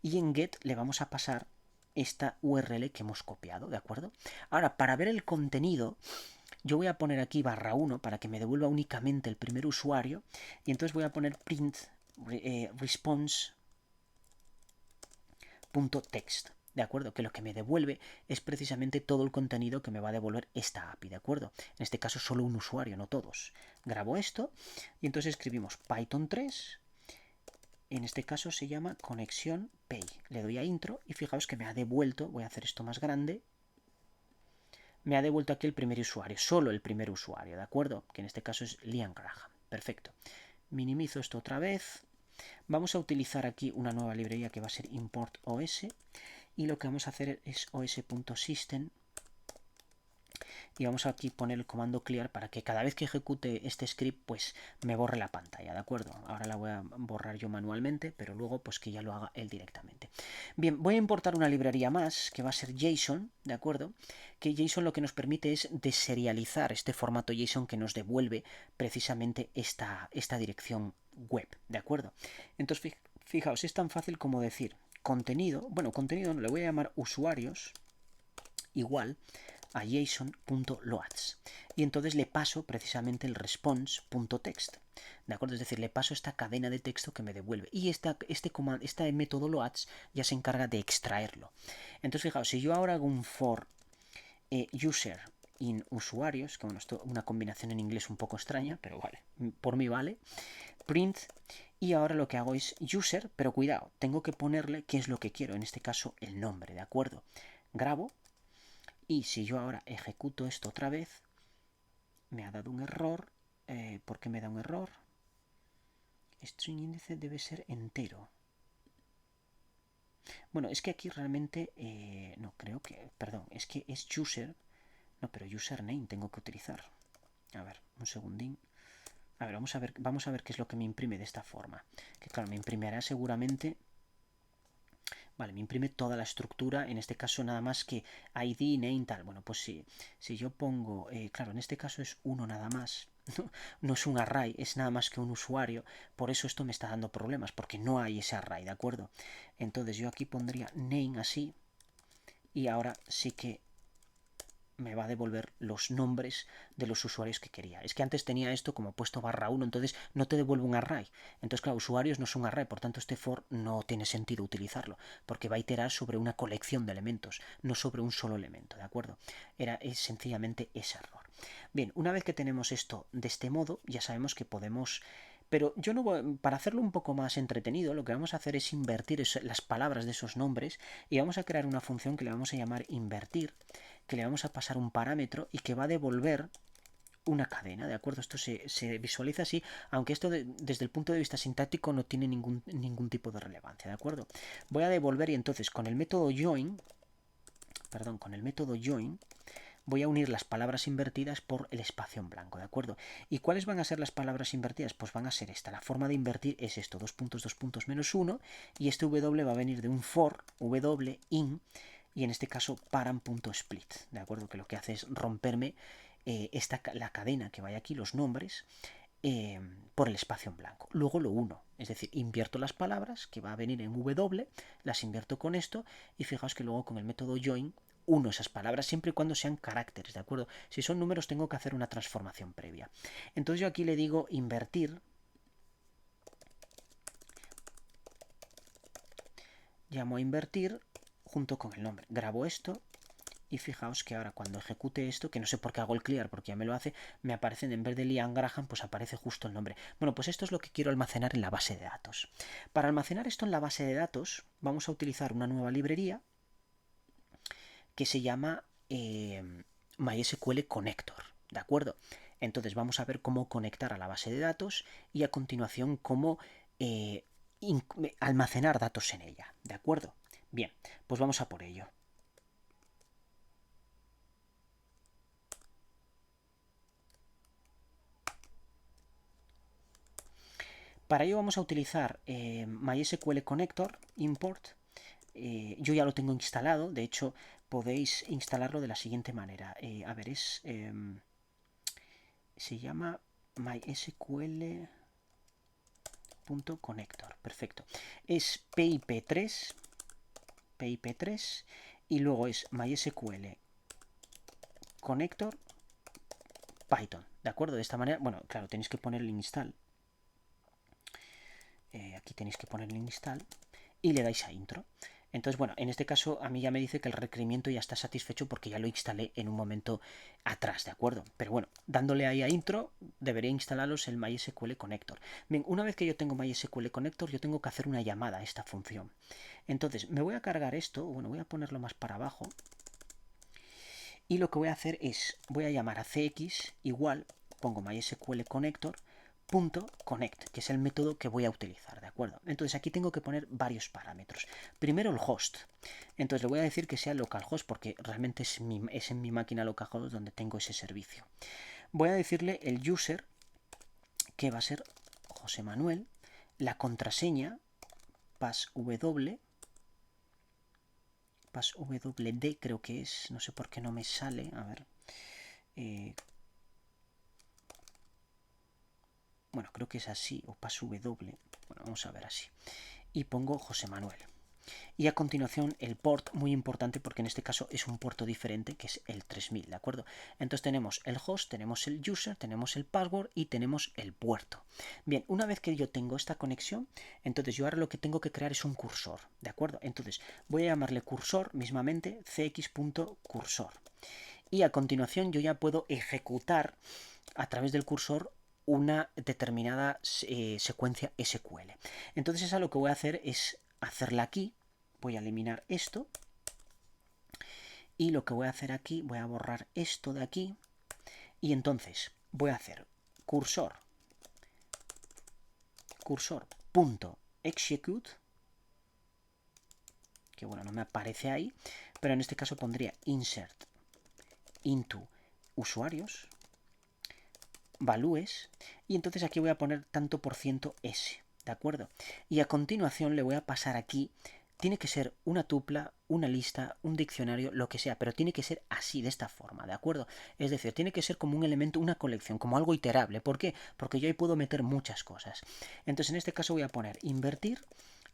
S1: y en get le vamos a pasar esta URL que hemos copiado, ¿de acuerdo? Ahora, para ver el contenido, yo voy a poner aquí /1 para que me devuelva únicamente el primer usuario, y entonces voy a poner print response.text, ¿de acuerdo? Que lo que me devuelve es precisamente todo el contenido que me va a devolver esta API, ¿de acuerdo? En este caso solo un usuario, no todos. Grabo esto y entonces escribimos Python 3. En este caso se llama conexión PEI. Le doy a intro y fijaos que me ha devuelto, voy a hacer esto más grande, me ha devuelto aquí el primer usuario, solo el primer usuario, ¿de acuerdo? Que en este caso es Liam Graham. Perfecto. Minimizo esto otra vez. Vamos a utilizar aquí una nueva librería que va a ser import OS y lo que vamos a hacer es os.system y vamos a aquí poner el comando clear para que cada vez que ejecute este script pues me borre la pantalla, ¿de acuerdo? Ahora la voy a borrar yo manualmente, pero luego pues que ya lo haga él directamente. Bien, voy a importar una librería más que va a ser JSON, ¿de acuerdo? Que JSON lo que nos permite es deserializar este formato JSON que nos devuelve precisamente esta dirección web, ¿de acuerdo? Entonces fijaos, es tan fácil como decir contenido, bueno, contenido no, le voy a llamar usuarios igual a json.loads y entonces le paso precisamente el response.text, ¿de acuerdo? Es decir, le paso esta cadena de texto que me devuelve y este método loads ya se encarga de extraerlo. Entonces fijaos, si yo ahora hago un for user in usuarios, que bueno, esto una combinación en inglés un poco extraña, pero vale, por mí vale, print, y ahora lo que hago es user, pero cuidado, tengo que ponerle qué es lo que quiero, en este caso el nombre, ¿de acuerdo? Grabo. Y si yo ahora ejecuto esto otra vez, me ha dado un error. ¿Por qué me da un error? String índice debe ser entero. Bueno, es que aquí realmente... no, creo que... Perdón, es que es user. No, pero username tengo que utilizar. A ver, un segundín. A ver, vamos a ver qué es lo que me imprime de esta forma. Que claro, me imprimirá seguramente... Vale, me imprime toda la estructura, en este caso nada más que ID, name, tal. Bueno, pues si yo pongo, claro, en este caso es uno nada más. no es un array, es nada más que un usuario. Por eso esto me está dando problemas, porque no hay ese array, ¿de acuerdo? Entonces yo aquí pondría name así, y ahora sí que me va a devolver los nombres de los usuarios que quería. Es que antes tenía esto como puesto /1, entonces no te devuelve un array. Entonces, claro, usuarios no son array, por tanto este for no tiene sentido utilizarlo, porque va a iterar sobre una colección de elementos, no sobre un solo elemento, ¿de acuerdo? Es sencillamente ese error. Bien, una vez que tenemos esto de este modo, ya sabemos que podemos... Pero yo no voy, para hacerlo un poco más entretenido, lo que vamos a hacer es invertir las palabras de esos nombres y vamos a crear una función que le vamos a llamar invertir, que le vamos a pasar un parámetro y que va a devolver una cadena, ¿de acuerdo? Esto se visualiza así, aunque esto desde el punto de vista sintáctico no tiene ningún tipo de relevancia, ¿de acuerdo? Voy a devolver y entonces con el método join, voy a unir las palabras invertidas por el espacio en blanco, ¿de acuerdo? ¿Y cuáles van a ser las palabras invertidas? Pues van a ser esta. La forma de invertir es esto, dos puntos, menos 1, y este w va a venir de un for, w in, y en este caso param.split, ¿de acuerdo? Que lo que hace es romperme la cadena que vaya aquí, los nombres, por el espacio en blanco. Luego lo uno, es decir, invierto las palabras, que va a venir en w, las invierto con esto, y fijaos que luego con el método join uno esas palabras siempre y cuando sean caracteres, ¿de acuerdo? Si son números tengo que hacer una transformación previa. Entonces yo aquí le digo invertir, llamo a invertir junto con el nombre. Grabo esto y fijaos que ahora cuando ejecute esto, que no sé por qué hago el clear porque ya me lo hace, me aparece en vez de Liam Graham, pues aparece justo el nombre. Bueno, pues esto es lo que quiero almacenar en la base de datos. Para almacenar esto en la base de datos vamos a utilizar una nueva librería que se llama MySQL Connector, ¿de acuerdo? Entonces vamos a ver cómo conectar a la base de datos y a continuación cómo almacenar datos en ella, ¿de acuerdo? Bien, pues vamos a por ello. Para ello vamos a utilizar MySQL Connector Import. Yo ya lo tengo instalado, de hecho podéis instalarlo de la siguiente manera. A ver, se llama MySQL.Connector, perfecto. Es PIP3 y luego es MySQL Connector Python, ¿de acuerdo? De esta manera, bueno, claro, tenéis que poner el install. Aquí tenéis que poner el install y le dais a intro. Entonces, bueno, en este caso a mí ya me dice que el requerimiento ya está satisfecho porque ya lo instalé en un momento atrás, ¿de acuerdo? Pero bueno, dándole ahí a intro, debería instalaros el MySQL Connector. Bien, una vez que yo tengo MySQL Connector, yo tengo que hacer una llamada a esta función. Entonces, me voy a cargar esto, bueno, voy a ponerlo más para abajo. Y lo que voy a hacer es, voy a llamar a cx igual, pongo MySQL Connector, .connect, que es el método que voy a utilizar, ¿de acuerdo? Entonces aquí tengo que poner varios parámetros. Primero el host. Entonces le voy a decir que sea localhost porque realmente es en mi máquina localhost donde tengo ese servicio. Voy a decirle el user, que va a ser José Manuel, la contraseña, passwd, creo que es, no sé por qué no me sale, a ver, bueno, creo que es así, o passwd, bueno, vamos a ver así, y pongo José Manuel. Y a continuación el port, muy importante porque en este caso es un puerto diferente que es el 3000, ¿de acuerdo? Entonces tenemos el host, tenemos el user, tenemos el password y tenemos el puerto. Bien, una vez que yo tengo esta conexión, entonces yo ahora lo que tengo que crear es un cursor, ¿de acuerdo? Entonces voy a llamarle cursor mismamente cx.cursor. Y a continuación yo ya puedo ejecutar a través del cursor una determinada secuencia SQL. Entonces esa lo que voy a hacer es hacerla aquí. Voy a eliminar esto. Y lo que voy a hacer aquí, voy a borrar esto de aquí. Y entonces voy a hacer cursor.execute, que bueno, no me aparece ahí, pero en este caso pondría insert into usuarios, values, y entonces aquí voy a poner tanto por ciento s, ¿de acuerdo? Y a continuación le voy a pasar aquí tiene que ser una tupla, una lista, un diccionario, lo que sea, pero tiene que ser así, de esta forma, ¿de acuerdo? Es decir, tiene que ser como un elemento, una colección, como algo iterable. ¿Por qué? Porque yo ahí puedo meter muchas cosas. Entonces, en este caso voy a poner invertir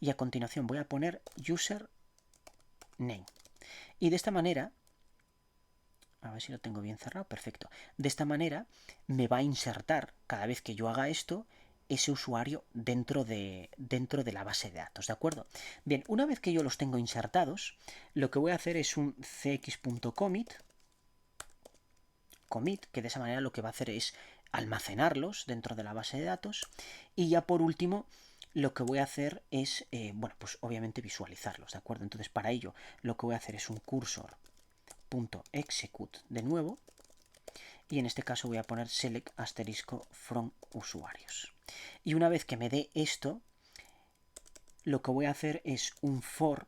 S1: y a continuación voy a poner user name. Y de esta manera, a ver si lo tengo bien cerrado, perfecto. De esta manera me va a insertar cada vez que yo haga esto ese usuario dentro de la base de datos, ¿de acuerdo? Bien, una vez que yo los tengo insertados, lo que voy a hacer es un cx.commit, que de esa manera lo que va a hacer es almacenarlos dentro de la base de datos, y ya por último lo que voy a hacer es, bueno, pues obviamente visualizarlos, ¿de acuerdo? Entonces para ello lo que voy a hacer es un cursor.execute de nuevo, y en este caso voy a poner select asterisco from usuarios. Y una vez que me dé esto, lo que voy a hacer es un for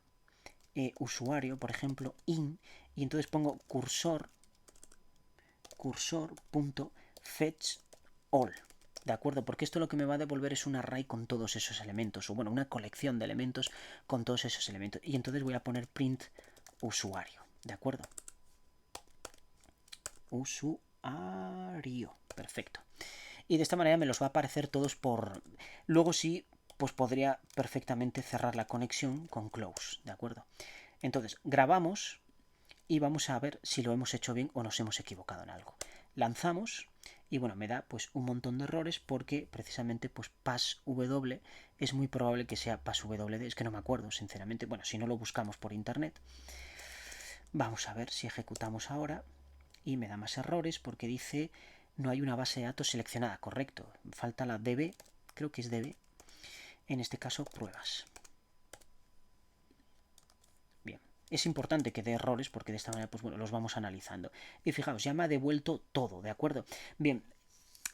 S1: usuario, por ejemplo, in, y entonces pongo cursor.fetch all. ¿De acuerdo? Porque esto lo que me va a devolver es un array con todos esos elementos, o bueno, una colección de elementos con todos esos elementos. Y entonces voy a poner print usuario. ¿De acuerdo? Usuario. Perfecto. Y de esta manera me los va a aparecer todos por... Luego sí, pues podría perfectamente cerrar la conexión con close, ¿de acuerdo? Entonces, grabamos y vamos a ver si lo hemos hecho bien o nos hemos equivocado en algo. Lanzamos y bueno, me da pues un montón de errores porque precisamente pues passw es muy probable que sea passwd, es que no me acuerdo sinceramente, bueno, si no lo buscamos por internet. Vamos a ver si ejecutamos ahora y me da más errores porque dice no hay una base de datos seleccionada, correcto, falta la db, creo que es db, en este caso pruebas. Bien, es importante que dé errores porque de esta manera pues bueno, los vamos analizando. Y fijaos, ya me ha devuelto todo, ¿de acuerdo? Bien,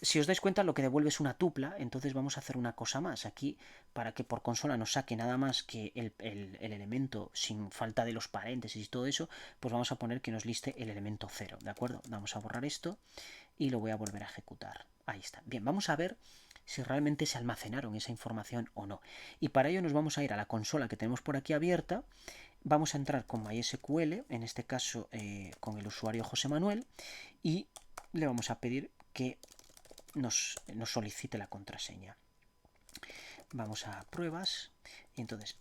S1: si os dais cuenta lo que devuelve es una tupla, entonces vamos a hacer una cosa más. Aquí, para que por consola nos saque nada más que el elemento sin falta de los paréntesis y todo eso, pues vamos a poner que nos liste el elemento 0, ¿de acuerdo? Vamos a borrar esto y lo voy a volver a ejecutar. Ahí está. Bien, vamos a ver si realmente se almacenaron esa información o no. Y para ello nos vamos a ir a la consola que tenemos por aquí abierta, vamos a entrar con MySQL, en este caso con el usuario José Manuel, y le vamos a pedir que nos solicite la contraseña. Vamos a pruebas y entonces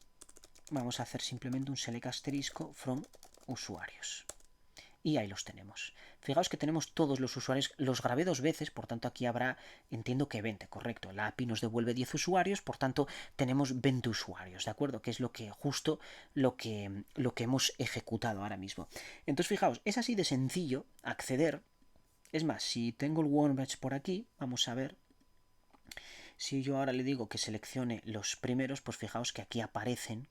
S1: vamos a hacer simplemente un select asterisco from usuarios. Y ahí los tenemos. Fijaos que tenemos todos los usuarios, los grabé 2 veces, por tanto aquí habrá, entiendo que 20, correcto. La API nos devuelve 10 usuarios, por tanto tenemos 20 usuarios, ¿de acuerdo? Que es lo que justo lo que hemos ejecutado ahora mismo. Entonces fijaos, es así de sencillo acceder. Es más, si tengo el Workbench por aquí, vamos a ver. Si yo ahora le digo que seleccione los primeros, pues fijaos que aquí aparecen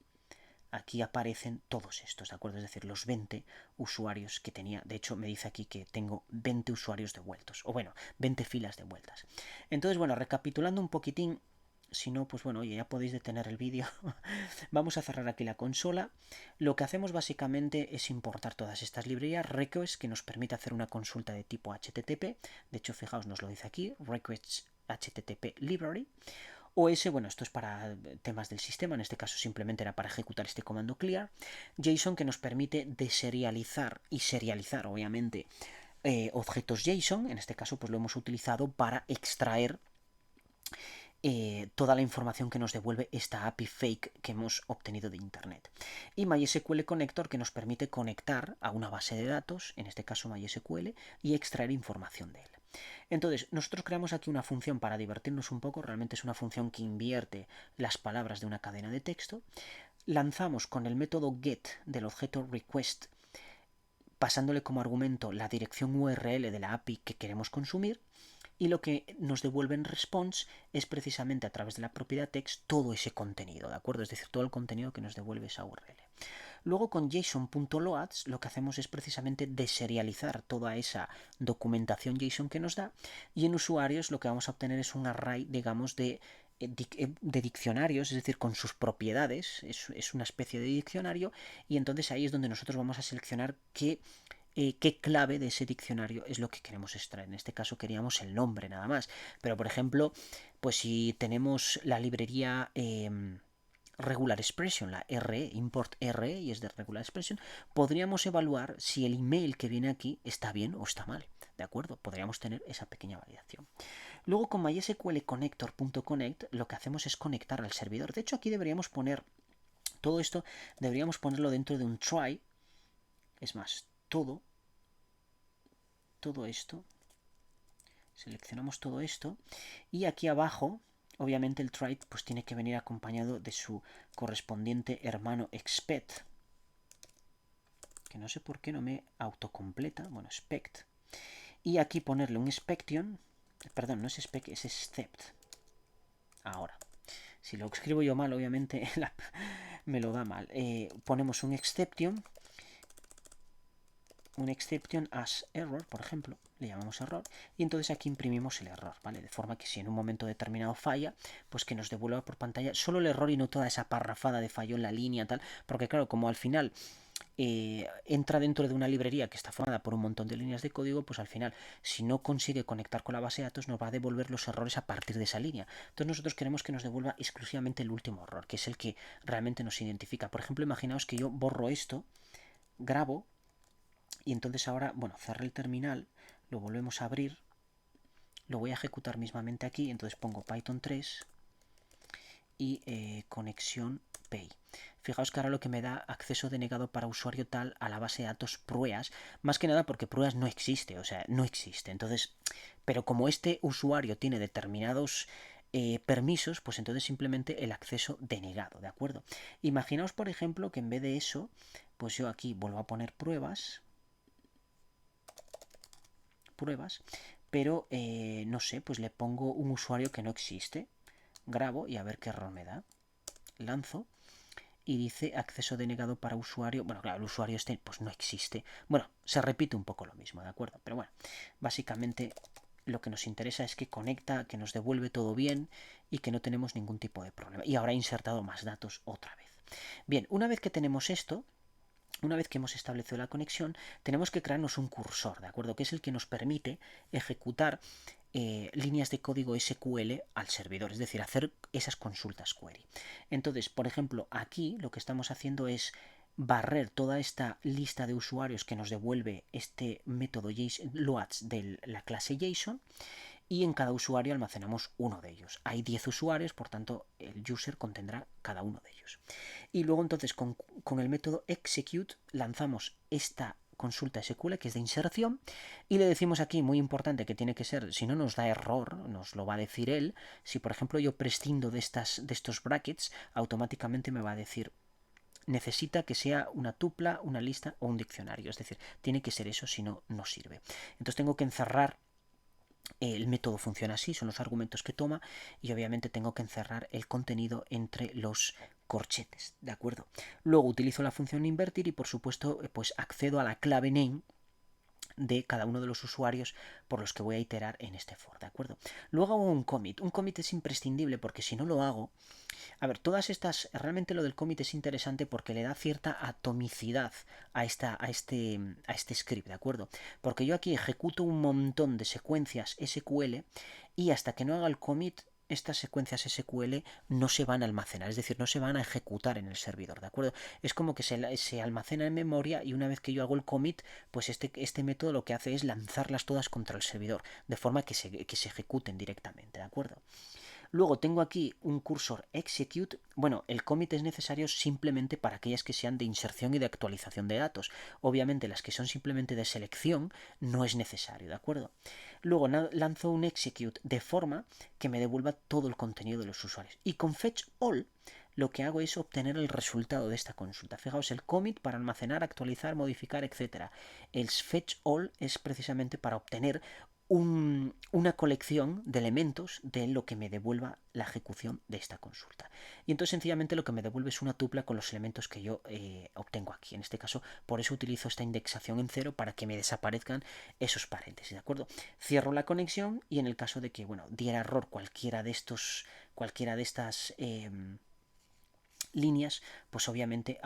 S1: todos estos, ¿de acuerdo? Es decir, los 20 usuarios que tenía. De hecho, me dice aquí que tengo 20 usuarios devueltos, o bueno, 20 filas devueltas. Entonces, bueno, recapitulando un poquitín, si no, pues bueno, oye, ya podéis detener el vídeo. Vamos a cerrar aquí la consola. Lo que hacemos básicamente es importar todas estas librerías, requests, que nos permite hacer una consulta de tipo HTTP. De hecho, fijaos, nos lo dice aquí, requests HTTP library. OS, bueno, esto es para temas del sistema, en este caso simplemente era para ejecutar este comando clear. JSON, que nos permite deserializar y serializar, obviamente, objetos JSON. En este caso, pues lo hemos utilizado para extraer toda la información que nos devuelve esta API fake que hemos obtenido de internet. Y MySQL Connector, que nos permite conectar a una base de datos, en este caso MySQL, y extraer información de él. Entonces, nosotros creamos aquí una función para divertirnos un poco, realmente es una función que invierte las palabras de una cadena de texto. Lanzamos con el método get del objeto request, pasándole como argumento la dirección URL de la API que queremos consumir, y lo que nos devuelve en response es precisamente a través de la propiedad text todo ese contenido, ¿de acuerdo? Es decir, todo el contenido que nos devuelve esa URL. Luego con JSON.loads lo que hacemos es precisamente deserializar toda esa documentación JSON que nos da, y en usuarios lo que vamos a obtener es un array, digamos, de diccionarios, es decir, con sus propiedades, es una especie de diccionario, y entonces ahí es donde nosotros vamos a seleccionar qué clave de ese diccionario es lo que queremos extraer. En este caso queríamos el nombre nada más, pero por ejemplo, pues si tenemos la librería regular expression, la RE, import RE y es de regular expression, podríamos evaluar si el email que viene aquí está bien o está mal. ¿De acuerdo? Podríamos tener esa pequeña variación. Luego con MySQL connector.connect lo que hacemos es conectar al servidor. De hecho aquí deberíamos poner todo esto, deberíamos ponerlo dentro de un try. Es más, todo esto, seleccionamos todo esto y aquí abajo, obviamente el try pues tiene que venir acompañado de su correspondiente hermano expect, que no sé por qué no me autocompleta, bueno, expect, y aquí ponerle un exception, perdón, no es expect, es except. Ahora, si lo escribo yo mal, obviamente me lo da mal. Ponemos un exception as error, por ejemplo, le llamamos error, y entonces aquí imprimimos el error, ¿vale? De forma que si en un momento determinado falla, pues que nos devuelva por pantalla solo el error y no toda esa parrafada de fallo en la línea, tal, porque claro, como al final entra dentro de una librería que está formada por un montón de líneas de código, pues al final, si no consigue conectar con la base de datos, nos va a devolver los errores a partir de esa línea. Entonces nosotros queremos que nos devuelva exclusivamente el último error, que es el que realmente nos identifica. Por ejemplo, imaginaos que yo borro esto, grabo, y entonces ahora, bueno, cerré el terminal, lo volvemos a abrir, lo voy a ejecutar mismamente aquí, entonces pongo Python 3 y conexión Pay. Fijaos que ahora lo que me da acceso denegado para usuario tal a la base de datos pruebas, más que nada porque pruebas no existe, o sea, no existe. Entonces, pero como este usuario tiene determinados permisos, pues entonces simplemente el acceso denegado, ¿de acuerdo? Imaginaos, por ejemplo, que en vez de eso, pues yo aquí vuelvo a poner pruebas, pero no sé, pues le pongo un usuario que no existe, grabo y a ver qué error me da, lanzo y dice acceso denegado para usuario. Bueno, claro, el usuario este pues no existe. Bueno, se repite un poco lo mismo, ¿de acuerdo? Pero bueno, básicamente lo que nos interesa es que conecta, que nos devuelve todo bien y que no tenemos ningún tipo de problema. Y ahora he insertado más datos otra vez. Bien, una vez que tenemos esto, una vez que hemos establecido la conexión, tenemos que crearnos un cursor, ¿de acuerdo? Que es el que nos permite ejecutar líneas de código SQL al servidor, es decir, hacer esas consultas query. Entonces, por ejemplo, aquí lo que estamos haciendo es barrer toda esta lista de usuarios que nos devuelve este método loads de la clase JSON y en cada usuario almacenamos uno de ellos. Hay 10 usuarios, por tanto el user contendrá cada uno de ellos. Y luego entonces con el método execute lanzamos esta consulta SQL que es de inserción y le decimos aquí, muy importante, que tiene que ser, si no nos da error, nos lo va a decir él. Si por ejemplo yo prescindo de estos brackets, automáticamente me va a decir necesita que sea una tupla, una lista o un diccionario, es decir, tiene que ser eso, si no, no sirve. Entonces tengo que encerrar. El método funciona así, son los argumentos que toma y obviamente tengo que encerrar el contenido entre los corchetes, ¿de acuerdo? Luego utilizo la función invertir y por supuesto pues accedo a la clave name de cada uno de los usuarios por los que voy a iterar en este for, ¿de acuerdo? Luego hago un commit. Un commit es imprescindible porque si no lo hago, a ver, todas estas, realmente lo del commit es interesante porque le da cierta atomicidad a este script, ¿de acuerdo? Porque yo aquí ejecuto un montón de secuencias SQL y hasta que no haga el commit, estas secuencias SQL no se van a almacenar, es decir, no se van a ejecutar en el servidor, ¿de acuerdo? Es como que se almacena en memoria y una vez que yo hago el commit, pues este método lo que hace es lanzarlas todas contra el servidor, de forma que se ejecuten directamente, ¿de acuerdo? Luego tengo aquí un cursor execute. Bueno, el commit es necesario simplemente para aquellas que sean de inserción y de actualización de datos. Obviamente las que son simplemente de selección no es necesario, ¿de acuerdo? Luego lanzo un execute de forma que me devuelva todo el contenido de los usuarios. Y con fetch all lo que hago es obtener el resultado de esta consulta. Fijaos, el commit para almacenar, actualizar, modificar, etc. El fetch all es precisamente para obtener una colección de elementos de lo que me devuelva la ejecución de esta consulta. Y entonces sencillamente lo que me devuelve es una tupla con los elementos que yo obtengo aquí. En este caso, por eso utilizo esta indexación en cero para que me desaparezcan esos paréntesis, ¿de acuerdo? Cierro la conexión y en el caso de que, bueno, diera error cualquiera de estas líneas, pues obviamente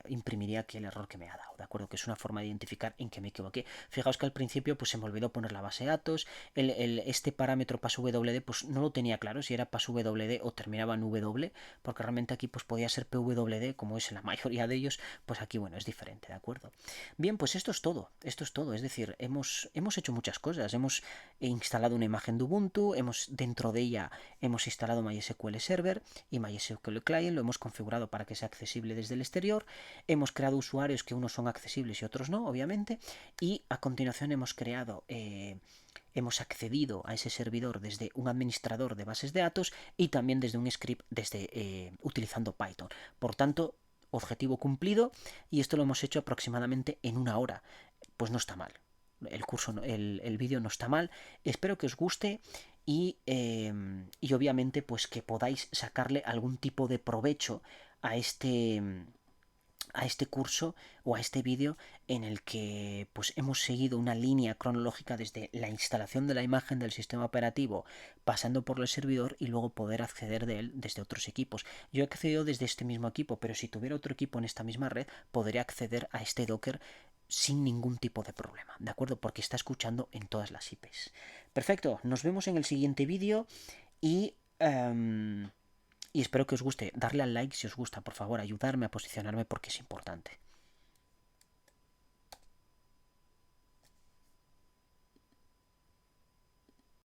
S1: imprimiría aquí el error que me ha dado, ¿de acuerdo? Que es una forma de identificar en que me equivoqué. Fijaos que al principio pues se me olvidó poner la base de datos, este parámetro passwd pues no lo tenía claro si era passwd o terminaba en w, porque realmente aquí pues podía ser pwd, como es en la mayoría de ellos, pues aquí bueno, es diferente, ¿de acuerdo? Bien, pues esto es todo, es decir, hemos hecho muchas cosas, hemos instalado una imagen de Ubuntu, dentro de ella hemos instalado MySQL Server y MySQL Client, lo hemos configurado para que sea accesible desde el exterior, hemos creado usuarios que unos son accesibles y otros no, obviamente, y a continuación hemos accedido a ese servidor desde un administrador de bases de datos y también desde un script utilizando Python. Por tanto, objetivo cumplido, y esto lo hemos hecho aproximadamente en una hora. Pues no está mal. El vídeo no está mal. Espero que os guste y obviamente pues que podáis sacarle algún tipo de provecho a este curso o a este vídeo en el que pues hemos seguido una línea cronológica desde la instalación de la imagen del sistema operativo pasando por el servidor y luego poder acceder de él desde otros equipos. Yo he accedido desde este mismo equipo, pero si tuviera otro equipo en esta misma red podría acceder a este Docker sin ningún tipo de problema, ¿de acuerdo? Porque está escuchando en todas las IPs. Perfecto, nos vemos en el siguiente vídeo y... y espero que os guste. Darle al like si os gusta, por favor, ayudarme a posicionarme porque es importante.